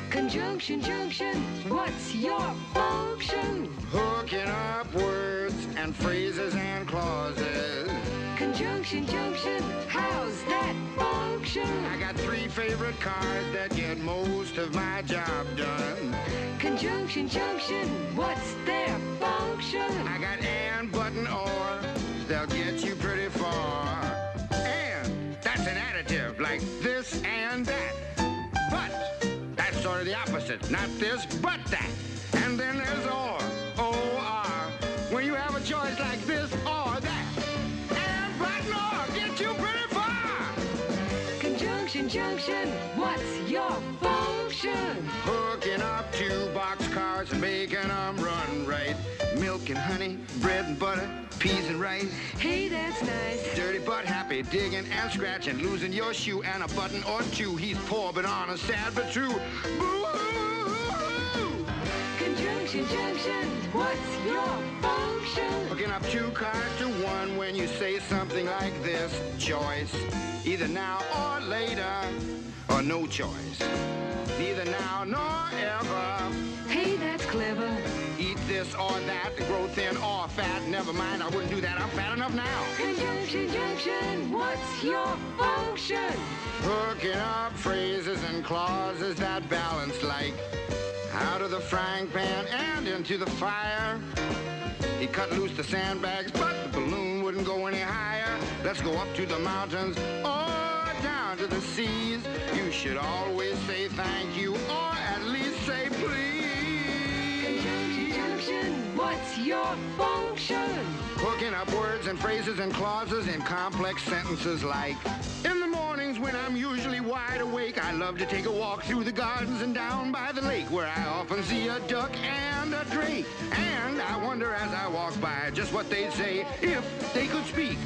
Conjunction, junction, what's your function? Hooking up words and phrases and clauses. Conjunction, junction, how's that function? I got 3 favorite cars that get most of my job done. Conjunction, junction, what's their function? I got and, but, and, or, they'll get you pretty far. And, that's an additive, like this and that. But, that's sort of the opposite, not this, but that. And then there's or, O-R, when you have a choice like this or that. And, but, and, or, get you pretty far. Conjunction, junction, what's your function? Hooking up 2 boxcars and making them run right. Milk and honey, bread and butter, peas and rice. Hey, that's nice. Dirty but happy, digging and scratching, losing your shoe and a button or 2. He's poor but honest, sad but true. Boo-hoo! Conjunction, junction, what's your function? Hooking up 2 cars to 1 when you say something like this. Choice, either now or later, or no choice. Neither now nor ever. Hey, that's clever. Eat this or that, grow thin or fat. Never mind, I wouldn't do that. I'm fat enough now. Conjunction, junction, what's your function? Hooking up phrases and clauses that balance like out of the frying pan and into the fire. He cut loose the sandbags, but the balloon wouldn't go any higher. Let's go up to the mountains or down to the seas. You should always say thank you or at least say please. Conjunction, junction, what's your function? Hooking up words and phrases and clauses in complex sentences like, in the mornings when I'm usually wide awake, I love to take a walk through the gardens and down by the lake where I often see a duck and a drake. And I wonder as I walk by just what they'd say if they could speak.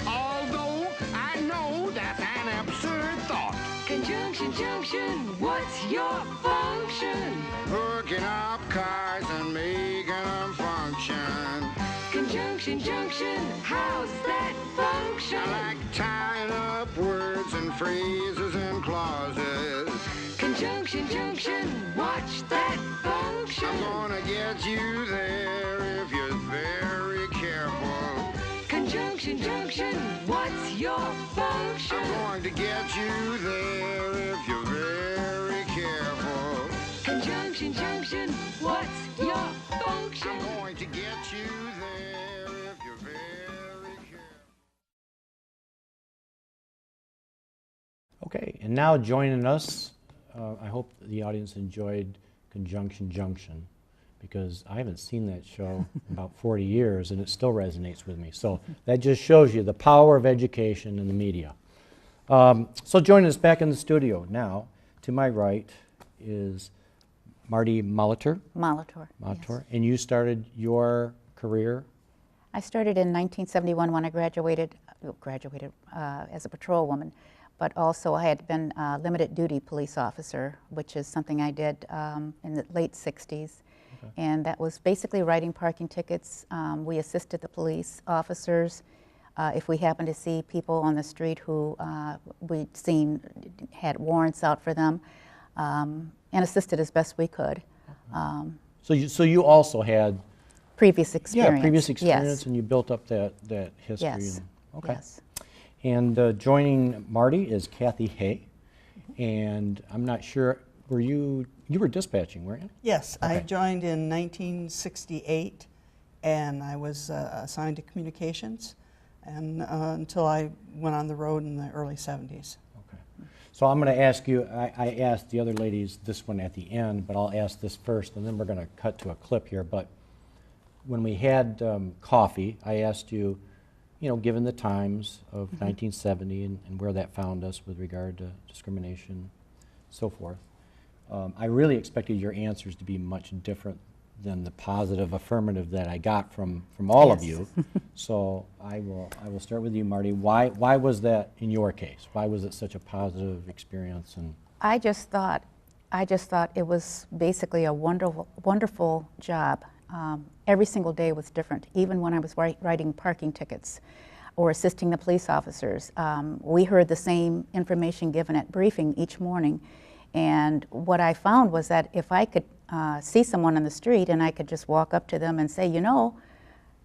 Although I know that's an absurd thought. Conjunction, junction, what's your function? Hooking up cars and making them function. Conjunction, junction, how's that function? I like tying up words and phrases and clauses. Conjunction, junction, watch that function. I'm gonna get you there if you're very careful. Conjunction, junction, what's your function? I'm going to get you there if you're very careful. Conjunction, junction, what's your function? I'm going to get you there if you're very careful. Okay, and now joining us, I hope the audience enjoyed Conjunction Junction, because I haven't seen that show in about 40 years and it still resonates with me. So that just shows you the power of education in the media. So joining us back in the studio now to my right is Marti Moliter. Moliter. Moliter. And you started your career? I started in 1971 when I graduated as a patrol woman, but also I had been a limited duty police officer, which is something I did in the late 60s. Okay. And that was basically writing parking tickets. We assisted the police officers if we happened to see people on the street who we'd seen had warrants out for them, and assisted as best we could. So you also had previous experience. Yeah, previous experience, yes. And you built up that history. Yes. Okay. Yes. And joining Marti is Kathy Hay, and I'm not sure, you were dispatching, weren't you? Yes, Okay. I joined in 1968, and I was assigned to communications, and until I went on the road in the early 70s. Okay. So I'm going to ask you, I asked the other ladies this one at the end, but I'll ask this first, and then we're going to cut to a clip here. But when we had coffee, I asked you, given the times of 1970 and where that found us with regard to discrimination, so forth, I really expected your answers to be much different than the positive affirmative that I got from all of you. So I will start with you, Marti. Why was that in your case? Why was it such a positive experience? And I just thought it was basically a wonderful job. Every single day was different. Even when I was writing parking tickets or assisting the police officers, we heard the same information given at briefing each morning. And what I found was that if I could see someone on the street and I could just walk up to them and say,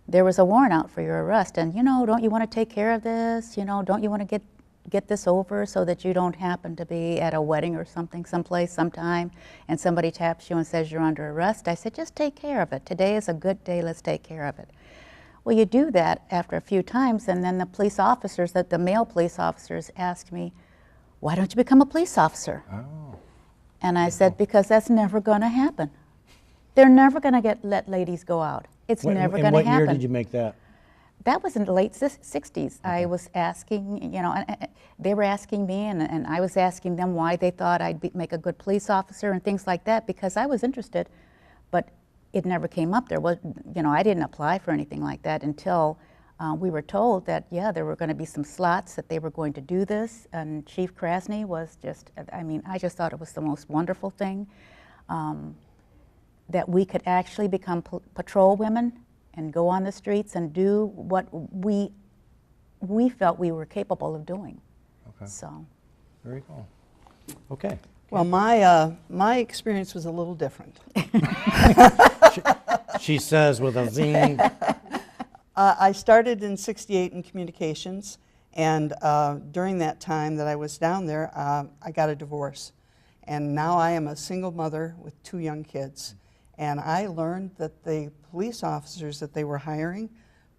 there was a warrant out for your arrest, and don't you want to take care of this? Don't you want to get this over so that you don't happen to be at a wedding or something someplace sometime and somebody taps you and says you're under arrest? I said, just take care of it. Today is a good day, let's take care of it. Well, you do that after a few times, and then the police officers, the male police officers, asked me, why don't you become a police officer? Oh. And I said, because that's never going to happen. They're never going to let ladies go out. It's never going to happen. And what year did you make that? That was in the late 60s. Okay. I was asking, they were asking me, and I was asking them why they thought I'd make a good police officer and things like that, because I was interested, but it never came up. I didn't apply for anything like that until we were told that, there were going to be some slots, that they were going to do this, and Chief Krasny was just, I just thought it was the most wonderful thing, that we could actually become patrol women and go on the streets and do what we felt we were capable of doing. Okay. So. Very cool. Okay. Well, my experience was a little different. she says with a zing. I started in '68 in communications, and during that time that I was down there, I got a divorce. And now I am a single mother with 2 young kids. And I learned that the police officers that they were hiring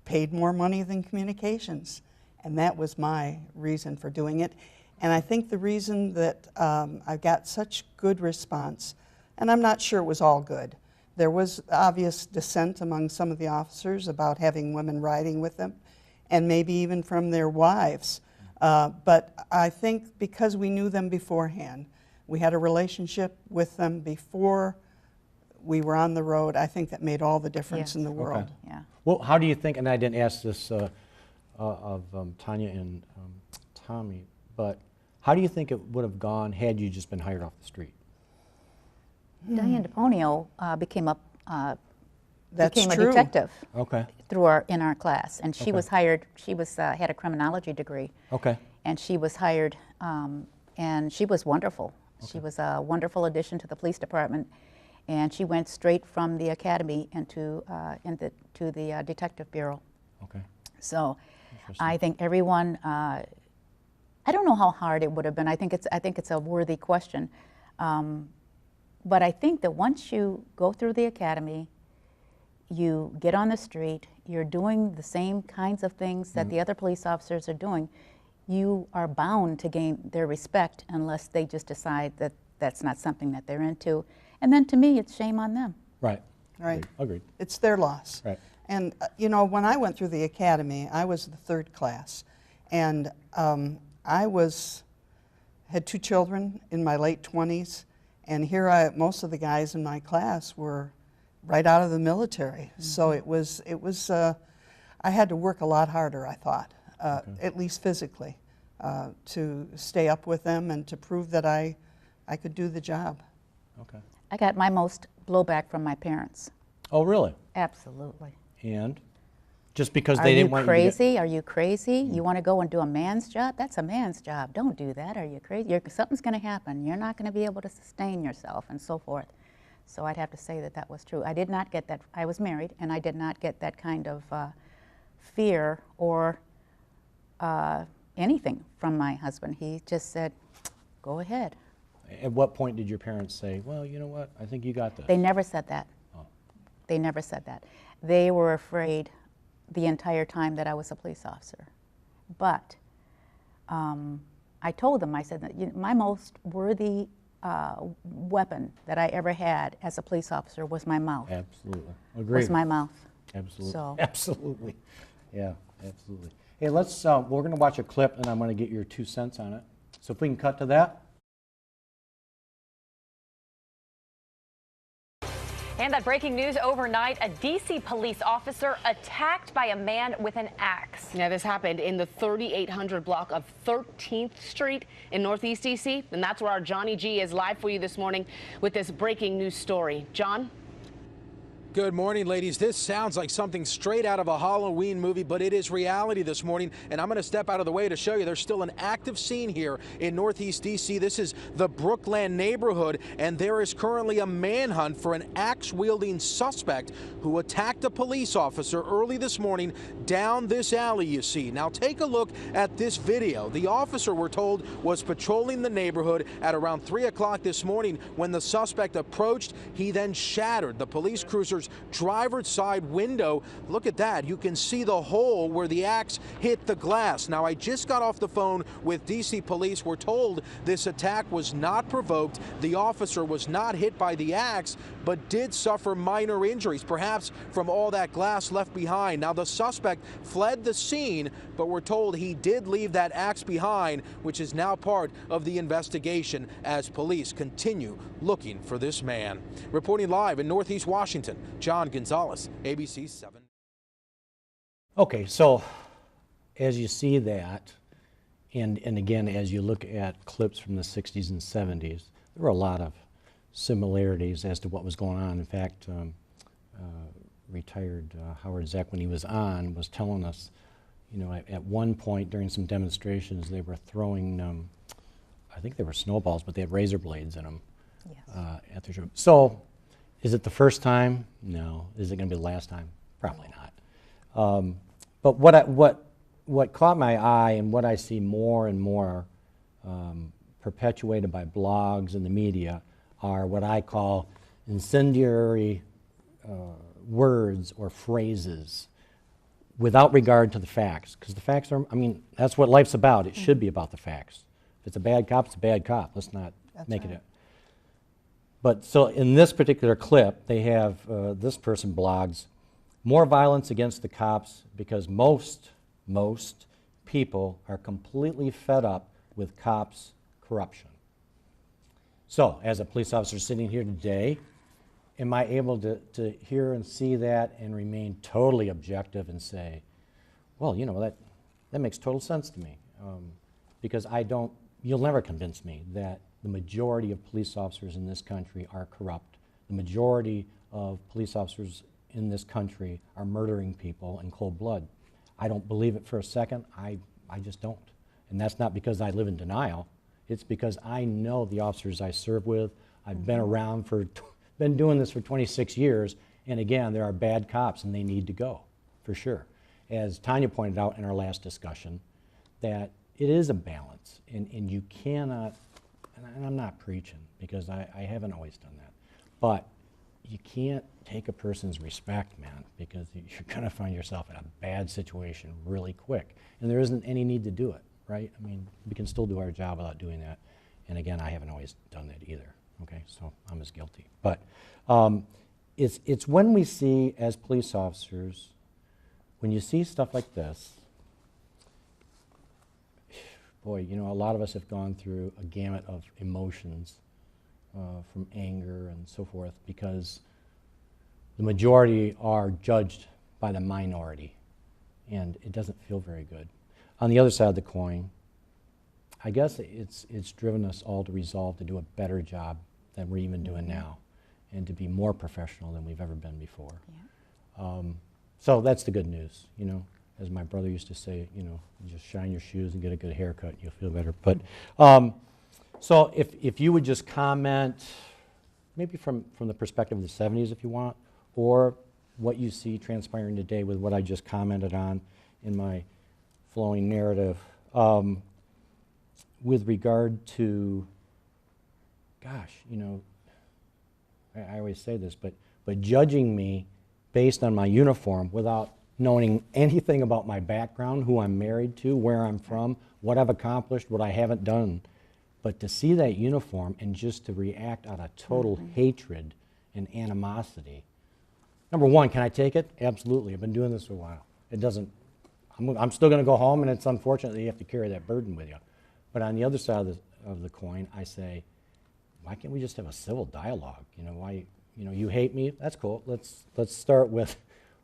paid more money than communications. And that was my reason for doing it. And I think the reason that I got such good response, and I'm not sure it was all good, there was obvious dissent among some of the officers about having women riding with them, and maybe even from their wives. But I think because we knew them beforehand, we had a relationship with them before we were on the road, I think that made all the difference in the world. Okay. Yeah. Well, how do you think, and I didn't ask this of Tanya and Tommie, but how do you think it would have gone had you just been hired off the street? Diane DePonio became a That's became true. a detective. Okay. In our class, and she Okay. was hired. She was had a criminology degree. Okay. And she was hired, and she was wonderful. Okay. She was a wonderful addition to the police department, and she went straight from the academy into to the detective bureau. Okay. So, I think everyone. I don't know how hard it would have been. I think it's a worthy question, but I think that once you go through the academy, you get on the street, you're doing the same kinds of things that the other police officers are doing, you are bound to gain their respect unless they just decide that that's not something that they're into. And then to me, it's shame on them. Right. Right. Agreed. It's their loss. Right. And, when I went through the academy, I was the 3rd class. And I was had 2 children in my late 20s, and most of the guys in my class were right out of the military. So it was I had to work a lot harder, I thought, at least physically, to stay up with them and to prove that I could do the job. Okay. I got my most blowback from my parents. Oh, really? Absolutely. And just because they didn't want you to get... Are you crazy? You want to go and do a man's job? That's a man's job. Don't do that. Are you crazy? Something's going to happen. You're not going to be able to sustain yourself and so forth. So I'd have to say that was true. I did not get that. I was married, and I did not get that kind of fear or anything from my husband. He just said, go ahead. At what point did your parents say, well, you know what, I think you got this? They never said that. Oh. They never said that. They were afraid the entire time that I was a police officer. But I told them, I said, that my most worthy weapon that I ever had as a police officer was my mouth. Absolutely. Agreed. Was my mouth. Absolutely. So. Absolutely. Yeah, absolutely. Hey, we're going to watch a clip, and I'm going to get your 2 cents on it. So if we can cut to that. And that breaking news overnight, a D.C. police officer attacked by a man with an axe. Now, this happened in the 3800 block of 13th Street in Northeast D.C., and that's where our Johnny G is live for you this morning with this breaking news story. John? Good morning, ladies. This sounds like something straight out of a Halloween movie, but it is reality this morning, and I'm going to step out of the way to show you there's still an active scene here in Northeast D.C. This is the Brookland neighborhood, and there is currently a manhunt for an axe-wielding suspect who attacked a police officer early this morning down this alley you see. Now, take a look at this video. The officer, we're told, was patrolling the neighborhood at around 3 o'clock this morning. When the suspect approached, he then shattered the police cruiser's driver's side window. Look at that. You can see the hole where the axe hit the glass. Now, I just got off the phone with D.C. police. We're told this attack was not provoked. The officer was not hit by the axe, but did suffer minor injuries, perhaps from all that glass left behind. Now, the suspect fled the scene, but we're told he did leave that axe behind, which is now part of the investigation as police continue looking for this man. Reporting live in Northeast Washington, John Gonzalez, ABC 7. Okay, so as you see that, and again, as you look at clips from the 60s and 70s, there were a lot of similarities as to what was going on. In fact, retired Howard Zeck, when he was on, was telling us, you know, at one point during some demonstrations, they were throwing, I think they were snowballs, but they had razor blades in them. Yes. At the show. So, is it the first time? No. Is it going to be the last time? Probably not. But what caught my eye and what I see more and more perpetuated by blogs and the media are what I call incendiary words or phrases without regard to the facts. Because the facts are, I mean, that's what life's about. It should be about the facts. If it's a bad cop, it's a bad cop. Let's not make it. But so in this particular clip, they have this person blogs, more violence against the cops because most people are completely fed up with cops' corruption. So, as a police officer sitting here today, am I able to hear and see that and remain totally objective and say, well, you know, that makes total sense to me. Because you'll never convince me that the majority of police officers in this country are corrupt. The majority of police officers in this country are murdering people in cold blood. I don't believe it for a second. I just don't. And that's not because I live in denial. It's because I know the officers I serve with. I've been around been doing this for 26 years, and again, there are bad cops and they need to go, for sure. As Tanya pointed out in our last discussion, that it is a balance, and you cannot, and I'm not preaching because I haven't always done that, but you can't take a person's respect, man, because you're going to find yourself in a bad situation really quick, and there isn't any need to do it, right? I mean, we can still do our job without doing that, and again, I haven't always done that either, okay? So I'm as guilty. But it's when we see, as police officers, when you see stuff like this, boy, you know, a lot of us have gone through a gamut of emotions, from anger and so forth, because the majority are judged by the minority, and it doesn't feel very good. On the other side of the coin, I guess it's driven us all to resolve to do a better job than we're even doing now, and to be more professional than we've ever been before. Yeah. So that's the good news, you know. As my brother used to say, you know, just shine your shoes and get a good haircut and you'll feel better. But so if you would just comment, maybe from the perspective of the 70s if you want, or what you see transpiring today with what I just commented on in my flowing narrative, with regard to, gosh, you know, I always say this, but judging me based on my uniform without knowing anything about my background, who I'm married to, where I'm from, what I've accomplished, what I haven't done. But to see that uniform and just to react out of total hatred and animosity. Number one, can I take it? Absolutely. I've been doing this for a while. It doesn't, I'm still going to go home, and it's unfortunate that you have to carry that burden with you. But on the other side of the coin, I say, why can't we just have a civil dialogue? You know, why, you know, you hate me? That's cool. Let's start with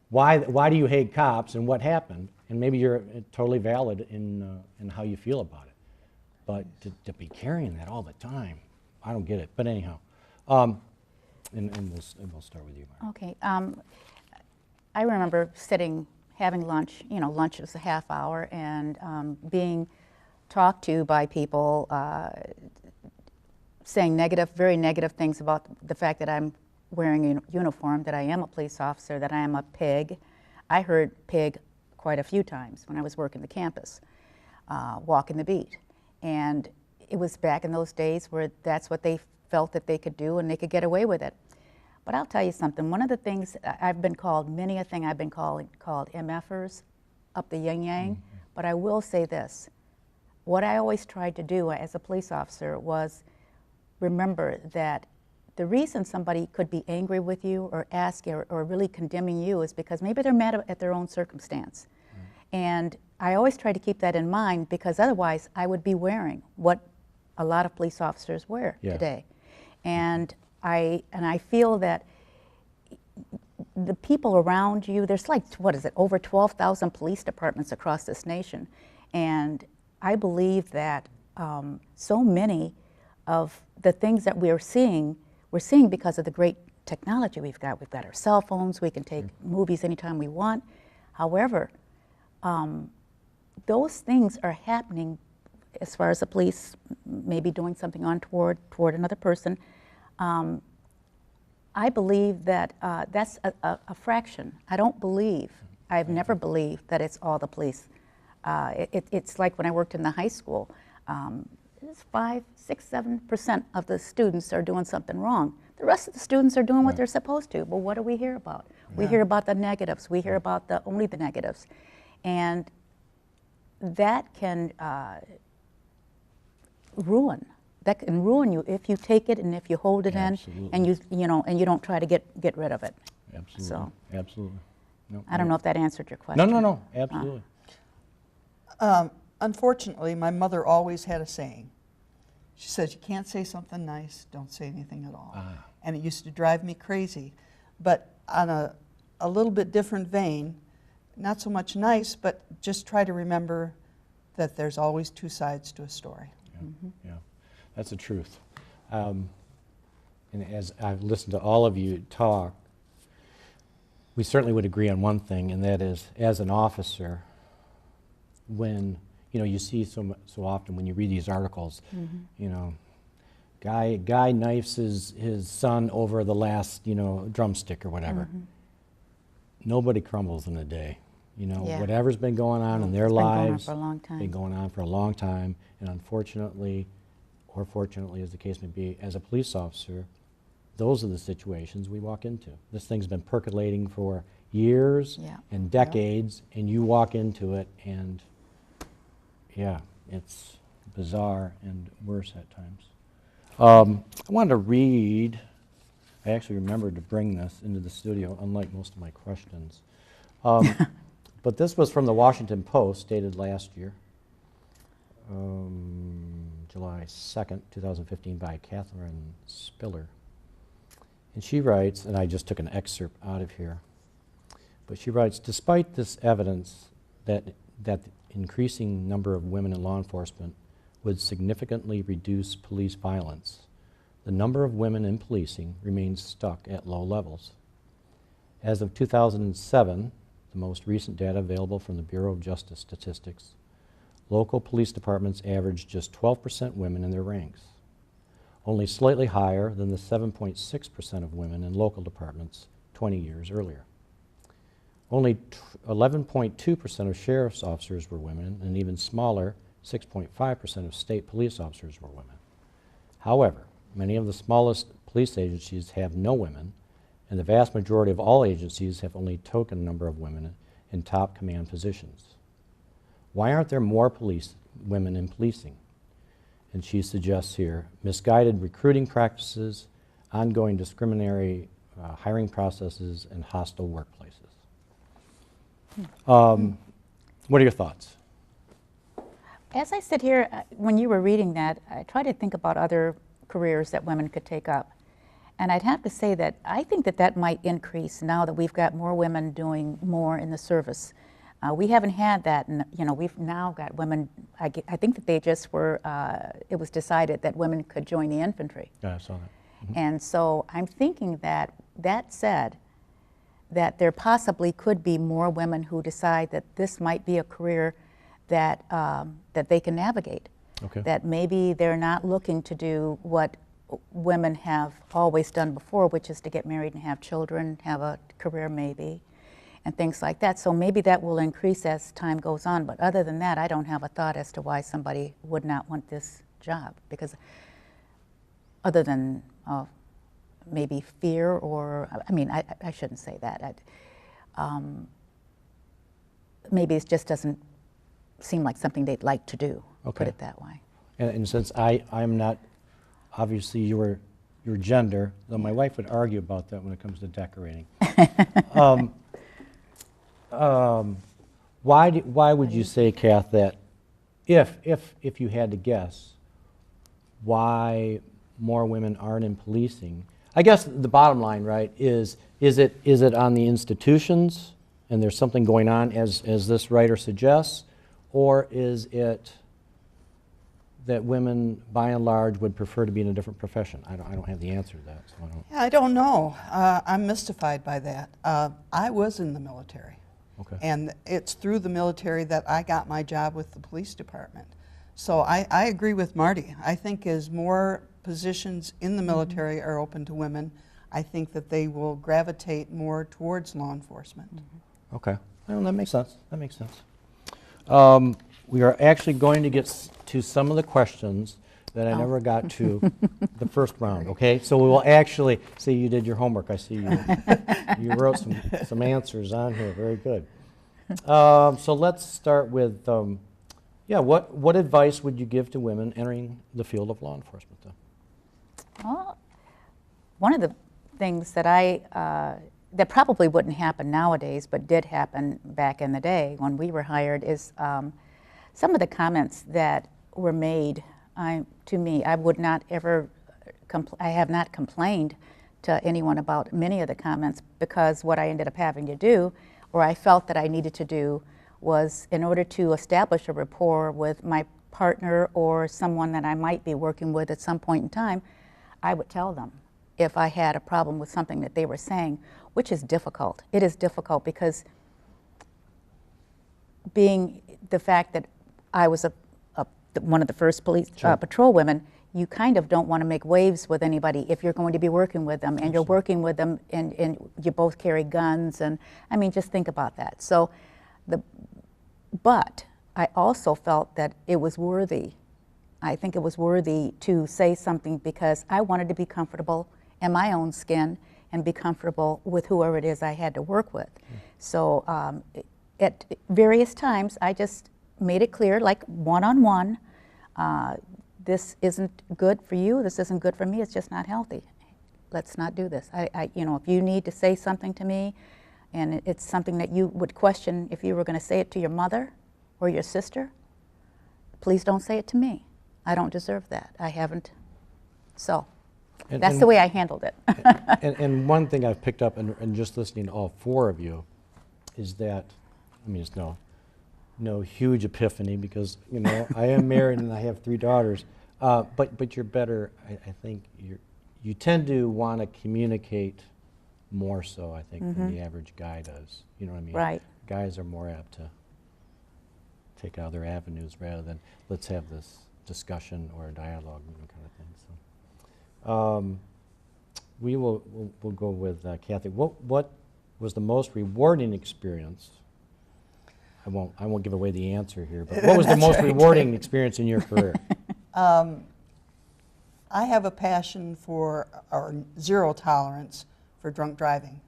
why do you hate cops and what happened? And maybe you're totally valid in how you feel about it. But to be carrying that all the time, I don't get it. But anyhow, and we'll start with you, Mark. Okay. I remember having lunch. You know, lunch is a half hour, and being talked to by people saying very negative things about the fact that I'm wearing a uniform, that I am a police officer, that I am a pig. I heard pig quite a few times when I was working the campus, walking the beat. And it was back in those days where that's what they felt that they could do and they could get away with it. But I'll tell you something, one of the things I've been called, many a thing I've been called MFers, up the yin-yang, but I will say this. What I always tried to do as a police officer was remember that the reason somebody could be angry with you or ask or really condemning you is because maybe they're mad at their own circumstance. And I always try to keep that in mind, because otherwise I would be wearing what a lot of police officers wear today. And I feel that the people around you, there's like, what is it, over 12,000 police departments across this nation. And I believe that so many of the things that we're seeing because of the great technology we've got. We've got our cell phones, we can take movies anytime we want. However, those things are happening as far as the police maybe doing something toward another person. I believe that that's a fraction. I've never believed that it's all the police. It's like when I worked in the high school, it's 5, 6, 7% of the students are doing something wrong. The rest of the students are doing what they're supposed to. But what do we hear about? We hear about the negatives. We hear about only the negatives. And that can ruin. That can ruin you if you take it and if you hold it in and you don't try to get rid of it. Absolutely. So, absolutely. No, I don't know if that answered your question. No, absolutely. Unfortunately, my mother always had a saying. She says, you can't say something nice, don't say anything at all. And it used to drive me crazy. But on a little bit different vein, not so much nice, but just try to remember that there's always two sides to a story. Yeah, that's the truth. And as I've listened to all of you talk, we certainly would agree on one thing, and that is, as an officer, when you see so often when you read these articles, guy knifes his son over the last drumstick or whatever. Nobody crumbles in a day. Whatever's been going on in their lives, been going on for a long time, and unfortunately, or fortunately as the case may be, as a police officer, those are the situations we walk into. This thing's been percolating for years and decades, and you walk into it, and it's bizarre and worse at times. I wanted to read, I actually remembered to bring this into the studio, unlike most of my questions. But this was from the Washington Post, dated last year. July 2nd, 2015 by Catherine Spiller. And she writes, and I just took an excerpt out of here, but she writes, despite this evidence that the increasing number of women in law enforcement would significantly reduce police violence, the number of women in policing remains stuck at low levels. As of 2007, the most recent data available from the Bureau of Justice Statistics, local police departments averaged just 12% women in their ranks, only slightly higher than the 7.6% of women in local departments 20 years earlier. Only 11.2% of sheriff's officers were women, and even smaller, 6.5% of state police officers were women. However, many of the smallest police agencies have no women, and the vast majority of all agencies have only a token number of women in top command positions. Why aren't there more women in policing? And she suggests here, misguided recruiting practices, ongoing discriminatory hiring processes, and hostile workplaces. What are your thoughts? As I sit here, when you were reading that, I try to think about other careers that women could take up. And I'd have to say that I think that that might increase now that we've got more women doing more in the service. We haven't had that, and we've now got women. I think that they just were. It was decided that women could join the infantry. Yeah, I saw that. Mm-hmm. And so I'm thinking that said, that there possibly could be more women who decide that this might be a career that that they can navigate. Okay. That maybe they're not looking to do what women have always done before, which is to get married and have children, have a career maybe, and things like that. So maybe that will increase as time goes on. But other than that, I don't have a thought as to why somebody would not want this job, because other than maybe fear, or, I mean, I shouldn't say that. Maybe it just doesn't seem like something they'd like to do, put it that way. And since I'm not, obviously your gender, though my wife would argue about that when it comes to decorating. Why would you say, Kath, that if you had to guess, why more women aren't in policing? I guess the bottom line, right, is it on the institutions and there's something going on, as this writer suggests, or is it that women, by and large, would prefer to be in a different profession? I don't have the answer to that. So I don't know. I'm mystified by that. I was in the military. Okay. And it's through the military that I got my job with the police department. So I agree with Marty. I think as more positions in the military are open to women, I think that they will gravitate more towards law enforcement. Okay. Well, that makes sense. That makes sense. We are actually going to get to some of the questions that I never got to the first round, okay? So we will actually, see, you did your homework. I see you wrote some answers on here. Very good. So let's start with, what advice would you give to women entering the field of law enforcement, then? Well, one of the things that that probably wouldn't happen nowadays, but did happen back in the day when we were hired, is some of the comments that were made to me. I would not ever, I have not complained to anyone about many of the comments, because what I ended up having to do, or I felt that I needed to do, was in order to establish a rapport with my partner or someone that I might be working with at some point in time, I would tell them if I had a problem with something that they were saying, which is difficult. It is difficult because being the fact that I was one of the first police patrol women, you kind of don't want to make waves with anybody if you're going to be working with them, and you're working with them, and you both carry guns, and I mean, just think about that. So, but I also felt that it was worthy. I think it was worthy to say something because I wanted to be comfortable in my own skin and be comfortable with whoever it is I had to work with. So at various times, I just made it clear, like one-on-one, this isn't good for you, this isn't good for me, it's just not healthy. Let's not do this. If you need to say something to me, and it's something that you would question if you were going to say it to your mother or your sister, please don't say it to me. I don't deserve that. I haven't. So And- that's and- the way I handled it. And one thing I've picked up in just listening to all four of you is that, I mean, it's no huge epiphany because, you know, I am married and I have 3 daughters, but you're better, I think, you tend to want to communicate more so, I think, than the average guy does. You know what I mean? Right. Guys are more apt to take other avenues rather than let's have this discussion or a dialogue, you know, kind of thing. So, we'll go with Kathy. What was the most rewarding experience? I won't give away the answer here, but what was the most rewarding experience in your career? I have a passion for, or zero tolerance for drunk driving.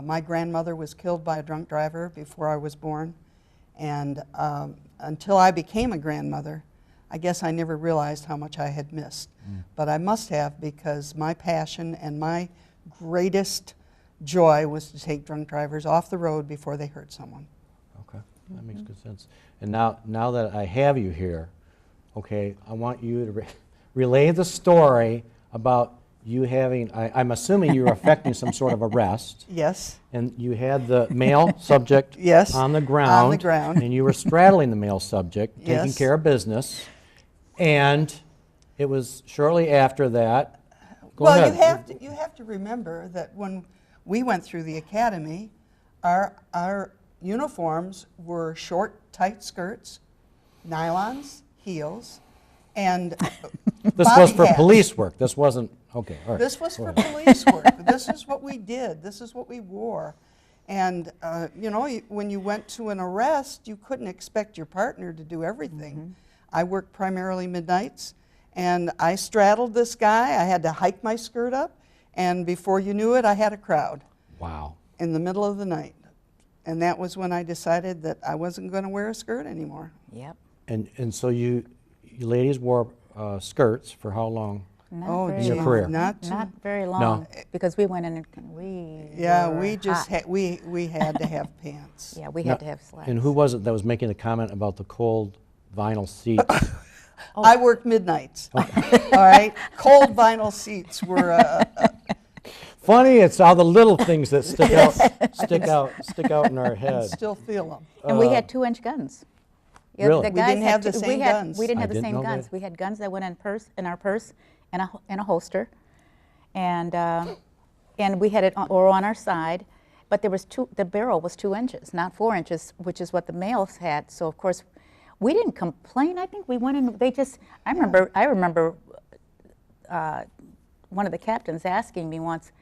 My grandmother was killed by a drunk driver before I was born, and until I became a grandmother, I guess I never realized how much I had missed. But I must have, because my passion and my greatest joy was to take drunk drivers off the road before they hurt someone. Okay, that makes good sense. And now that I have you here, okay, I want you to relay the story about you having, I'm assuming you were affecting some sort of arrest. Yes. And you had the male subject Yes, on the ground. on the ground. And you were straddling the male subject, taking Yes. care of business. And it was shortly after that. Go Well, ahead. you have to remember that when we went through the academy, our uniforms were short, tight skirts, nylons, heels, and This bobby was for hats. police work. This wasn't, okay, all right. This was Go for ahead. police work. This is what we did. This is what we wore. And, you know, when you went to an arrest, you couldn't expect your partner to do everything. I worked primarily midnights, and I straddled this guy. I had to hike my skirt up, and before you knew it, I had a crowd. Wow. In the middle of the night. And that was when I decided that I wasn't going to wear a skirt anymore. Yep. And so you ladies wore skirts for how long Not in your career? Not very long, because we went in and we just we had to have pants. Yeah, we had to have slacks. And who was it that was making the comment about the cold vinyl seats? I worked midnights. All right, cold vinyl seats were. Funny, it's all the little things that stick out in our I head. still feel them. And we had 2-inch guns. Yeah, Really? the We guys didn't had have the two- same we had, guns. We didn't I have the didn't same know guns. that. We had guns that went in our purse and a holster, and we had it or on our side. But there was the barrel was 2 inches, not 4 inches, which is what the males had. So of course, we didn't complain. I think we went in. I remember one of the captains asking me once,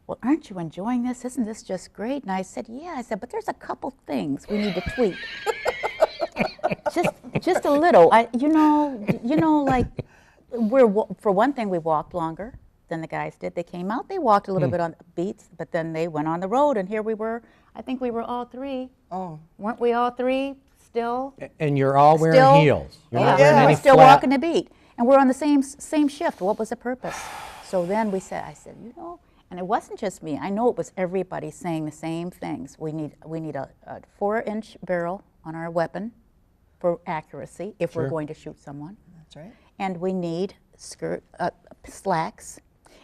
"Well, aren't you enjoying this? Isn't this just great?" And I said, "Yeah." I said, "But there's a couple things we need to tweak." just a little. You know, like for one thing, we walked longer than the guys did. They came out, they walked a little bit on beats, but then they went on the road, and here we were. I think we were all 3. Oh, weren't we all 3 still? And you're all wearing Still- heels. You're Yeah, not wearing any we're still flat. walking the beat, and we're on the same shift. What was the purpose? So then I said, you know, and it wasn't just me. I know it was everybody saying the same things. We need a 4-inch barrel on our weapon for accuracy if we're Sure. going to shoot someone. that's right. And we need slacks,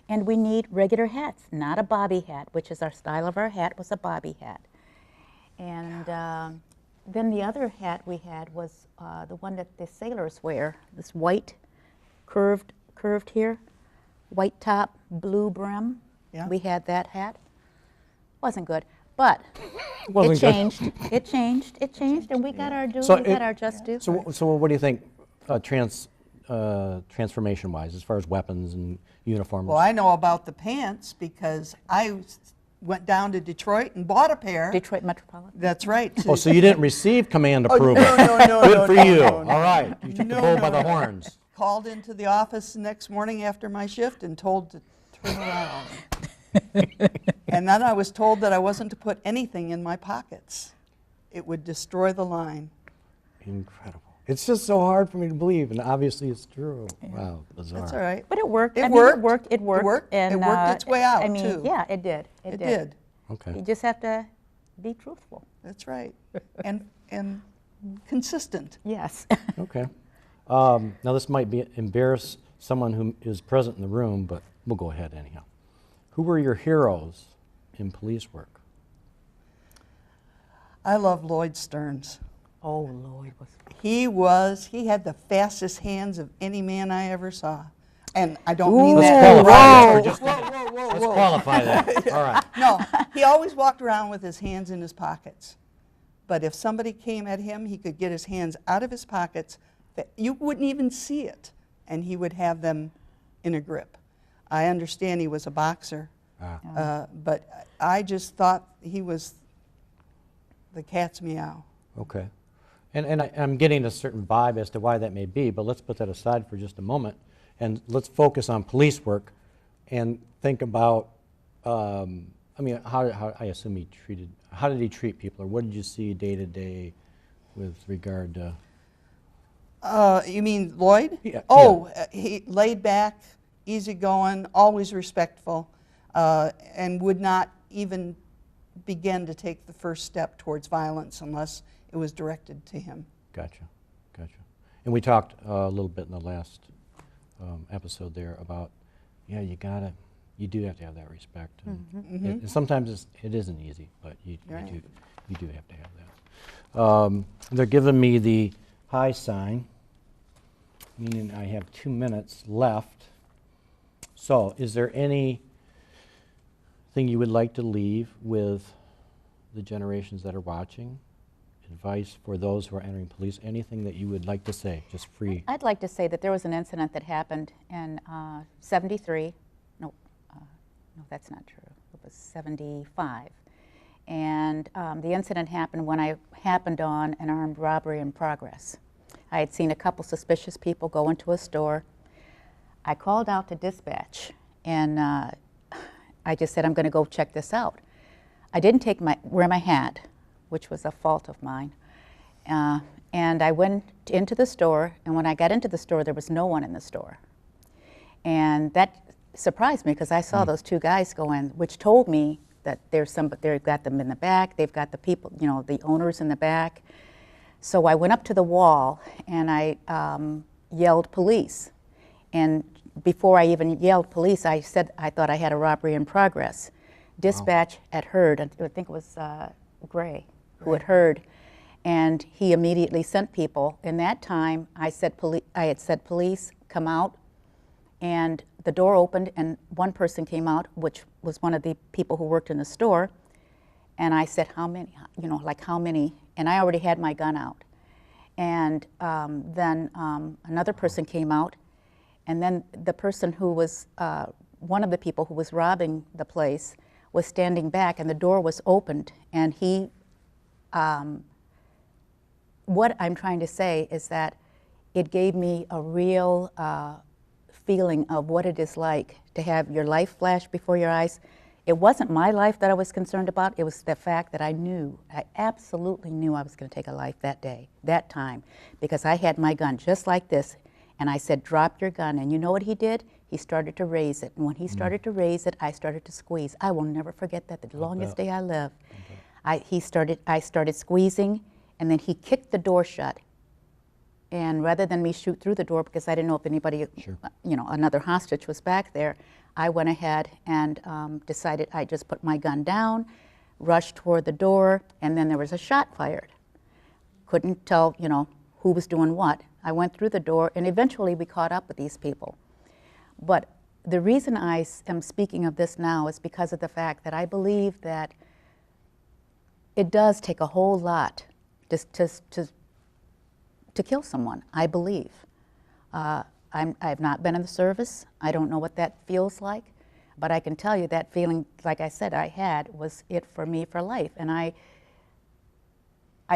and we need regular hats, not a bobby hat, which is our style of our hat was a bobby hat. And then the other hat we had was the one that the sailors wear, this white, curved here, white top, blue brim. Yeah. We had that hat. Wasn't good, but Wasn't it good. changed. It changed, and we got our due. So we got our just due. So what do you think, transformation-wise, as far as weapons and uniforms? Well, I know about the pants because I went down to Detroit and bought a pair. Detroit Metropolitan. That's right. Oh, so you didn't receive command Oh, approval. no, Good for you. no. All right, you took the bull by the horns. Called into the office the next morning after my shift and told to turn around. And then I was told that I wasn't to put anything in my pockets. It would destroy the line. Incredible. It's just so hard for me to believe, and obviously it's true. Wow, bizarre. That's all right. But it worked. It I mean, worked. It worked. It worked. And, It worked its way out, I mean, too. yeah, it did. It did. Okay. You just have to be truthful. That's right. And consistent. Yes. Okay. Now this might embarrass someone who is present in the room, but we'll go ahead anyhow. Who were your heroes in police work? I love Lloyd Stearns. Oh, Lloyd was. He had the fastest hands of any man I ever saw. And I don't Ooh, mean let's that. qualify that for just a Whoa, minute. whoa, whoa, Let's whoa. qualify that. All right. No, he always walked around with his hands in his pockets. But if somebody came at him, he could get his hands out of his pockets. You wouldn't even see it, and he would have them in a grip. I understand he was a boxer, but I just thought he was the cat's meow. Okay. And I'm getting a certain vibe as to why that may be, but let's put that aside for just a moment, and let's focus on police work and think about, I mean, how I assume how did he treat people, or what did you see day to day with regard to? You mean Lloyd? Yeah. Oh, he laid back, easygoing, always respectful, and would not even begin to take the first step towards violence unless it was directed to him. Gotcha, gotcha. And we talked a little bit in the last episode there about, yeah, you do have to have that respect. And and sometimes it isn't easy, but you do have to have that. They're giving me the high sign, meaning I have 2 minutes left. So is there anything you would like to leave with the generations that are watching? Advice for those who are entering police? Anything that you would like to say? Just free. I'd like to say that there was an incident that happened in 73. No, that's not true. It was 75. And the incident happened when I happened on an armed robbery in progress. I had seen a couple suspicious people go into a store. I called out to dispatch, and I just said, I'm going to go check this out. I didn't wear my hat, which was a fault of mine. And I went into the store, and when I got into the store, there was no one in the store. And that surprised me because I saw those two guys go in, which told me that they've got them in the back, they've got the people, you know, the owners in the back. So I went up to the wall and I yelled police. And before I even yelled police, I said I thought I had a robbery in progress. Dispatch had heard, I think it was Gray who had heard, and he immediately sent people. In that time, I had said, police, come out, and the door opened, and one person came out, which was one of the people who worked in the store, and I said, how many? You know, like how many? And I already had my gun out. And then another person came out, and then the person who was, one of the people who was robbing the place was standing back, and the door was opened, and he, what I'm trying to say is that it gave me a real feeling of what it is like to have your life flash before your eyes. It wasn't my life that I was concerned about, it was the fact that I absolutely knew I was going to take a life that day, that time, because I had my gun just like this, and I said, drop your gun, and you know what he did? He started to raise it, and when he started to raise it, I started to squeeze. I will never forget that, the longest day I live. I started squeezing, and then he kicked the door shut. And rather than me shoot through the door, because I didn't know if anybody, you know, another hostage was back there, I went ahead and decided I just put my gun down, rushed toward the door, and then there was a shot fired. Couldn't tell, you know, who was doing what. I went through the door, and eventually we caught up with these people. But the reason I am speaking of this now is because of the fact that I believe that it does take a whole lot to kill someone, I believe. I've not been in the service. I don't know what that feels like, but I can tell you that feeling, like I said, I had was it for me for life. And I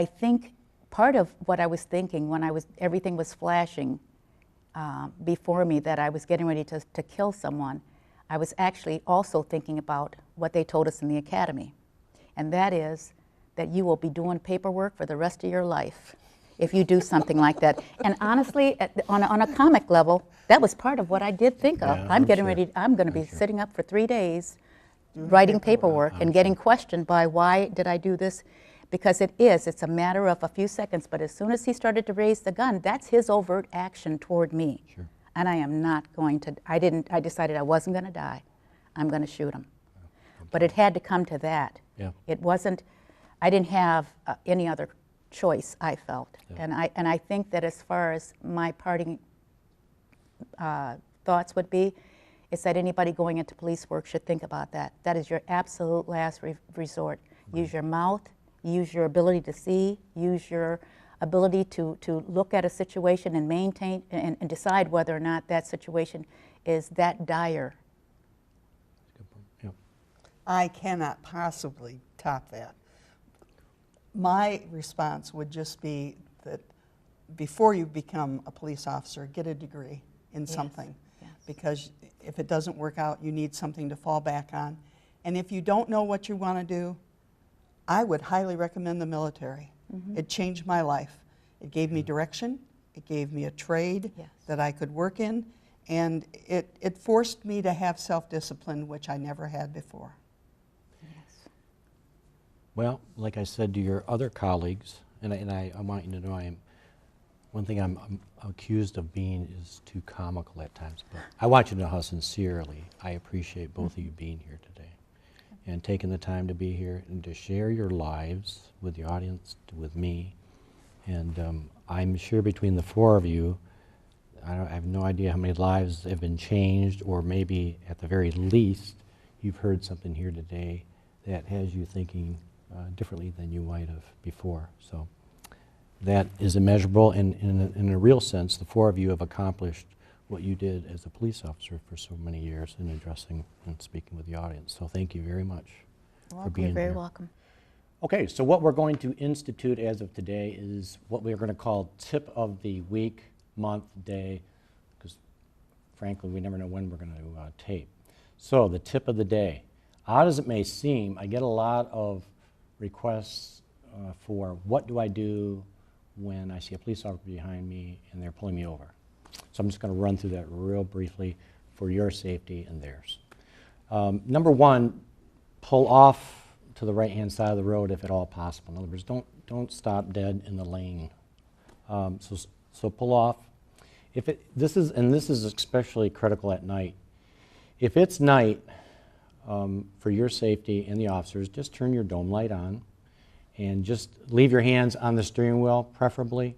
think part of what I was thinking when everything was flashing before me that I was getting ready to kill someone, I was actually also thinking about what they told us in the academy, and that is that you will be doing paperwork for the rest of your life if you do something like that. And honestly, on a comic level, that was part of what I did think of. Yeah, I'm going to be sitting up for 3 days writing paperwork and getting questioned by why did I do this, Because it's a matter of a few seconds, but as soon as he started to raise the gun, that's his overt action toward me. Sure. And I am not going to, I decided I wasn't going to die. I'm going to shoot him. But it had to come to that. Yeah. It wasn't, I didn't have any other choice, I felt. Yeah. And I think that as far as my parting thoughts would be, is that anybody going into police work should think about that. That is your absolute last resort. Right. Use your mouth, use your ability to see, use your ability to look at a situation and maintain and decide whether or not that situation is that dire. Yeah. I cannot possibly top that. My response would just be that before you become a police officer, get a degree in something. Yes. Because if it doesn't work out, you need something to fall back on. And if you don't know what you want to do, I would highly recommend the military. Mm-hmm. It changed my life. It gave me direction. It gave me a trade that I could work in. And it forced me to have self-discipline, which I never had before. Yes. Well, like I said to your other colleagues, and I want you to know one thing I'm accused of being is too comical at times, but I want you to know how sincerely I appreciate both of you being here today and taking the time to be here and to share your lives with the audience, with me. And I'm sure between the four of you, I have no idea how many lives have been changed, or maybe at the very least, you've heard something here today that has you thinking differently than you might have before. So that is immeasurable, and in a real sense, the four of you have accomplished what you did as a police officer for so many years in addressing and speaking with the audience. So thank you very much for being here. You're very welcome. Okay, so what we're going to institute as of today is what we're going to call tip of the week, month, day, because frankly, we never know when we're going to tape. So the tip of the day. Odd as it may seem, I get a lot of requests for what do I do when I see a police officer behind me and they're pulling me over. So I'm just going to run through that real briefly for your safety and theirs. Number one, pull off to the right-hand side of the road if at all possible. In other words, don't stop dead in the lane. So pull off. This is especially critical at night. If it's night, for your safety and the officers, just turn your dome light on and just leave your hands on the steering wheel, preferably.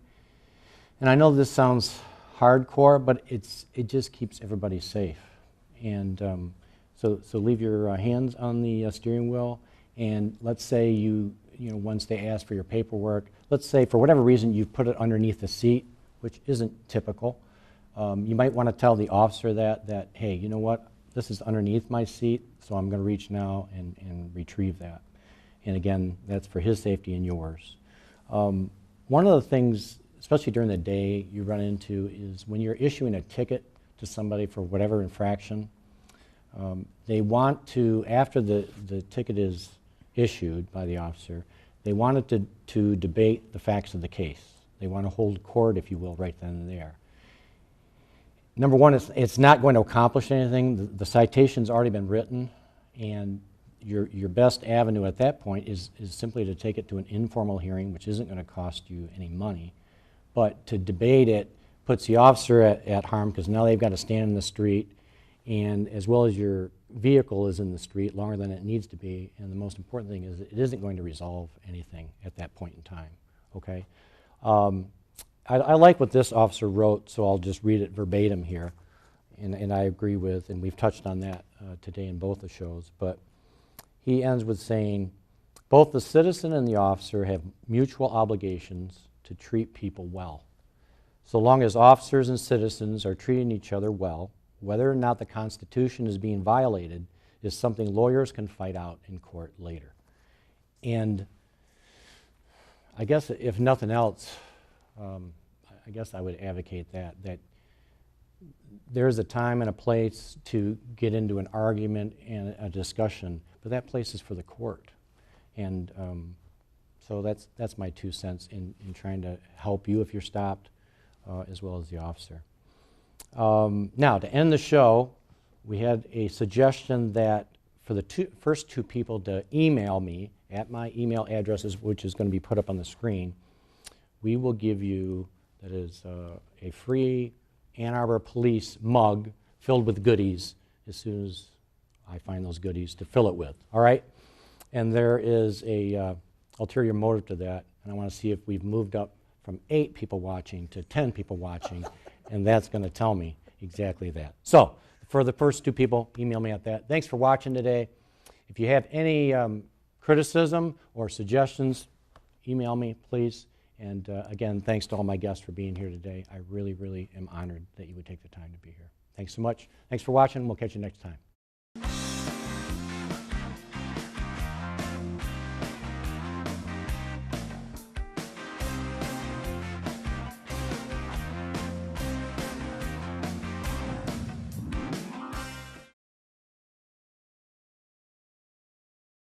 And I know this sounds hardcore, but it just keeps everybody safe. And so leave your hands on the steering wheel. And let's say you once they ask for your paperwork, let's say for whatever reason you put it underneath the seat, which isn't typical. You might want to tell the officer that hey, you know what? This is underneath my seat, so I'm going to reach now and retrieve that. And again, that's for his safety and yours. One of the things, especially during the day, you run into is when you're issuing a ticket to somebody for whatever infraction, they want to, after the ticket is issued by the officer, they want it to debate the facts of the case. They want to hold court, if you will, right then and there. Number one, it's not going to accomplish anything. The citation's already been written, and your best avenue at that point is simply to take it to an informal hearing, which isn't going to cost you any money. But to debate it puts the officer at harm, because now they've got to stand in the street, and as well as your vehicle is in the street longer than it needs to be, and the most important thing is it isn't going to resolve anything at that point in time, okay? I like what this officer wrote, so I'll just read it verbatim here, and I agree with, and we've touched on that today in both the shows, but he ends with saying, both the citizen and the officer have mutual obligations to treat people well. So long as officers and citizens are treating each other well, whether or not the Constitution is being violated is something lawyers can fight out in court later. And I guess if nothing else, I guess I would advocate that there's a time and a place to get into an argument and a discussion, but that place is for the court. And so that's my 2 cents in trying to help you if you're stopped, as well as the officer. Now, to end the show, we had a suggestion that for the first two people to email me at my email addresses, which is going to be put up on the screen, we will give you, that is a free Ann Arbor Police mug filled with goodies as soon as I find those goodies to fill it with, all right? And there is a ulterior motive to that, and I want to see if we've moved up from 8 people watching to 10 people watching, and that's going to tell me exactly that. So for the first 2 people, email me at that. Thanks for watching today. If you have any criticism or suggestions, email me, please. And again, thanks to all my guests for being here today. I really, really am honored that you would take the time to be here. Thanks so much. Thanks for watching. We'll catch you next time.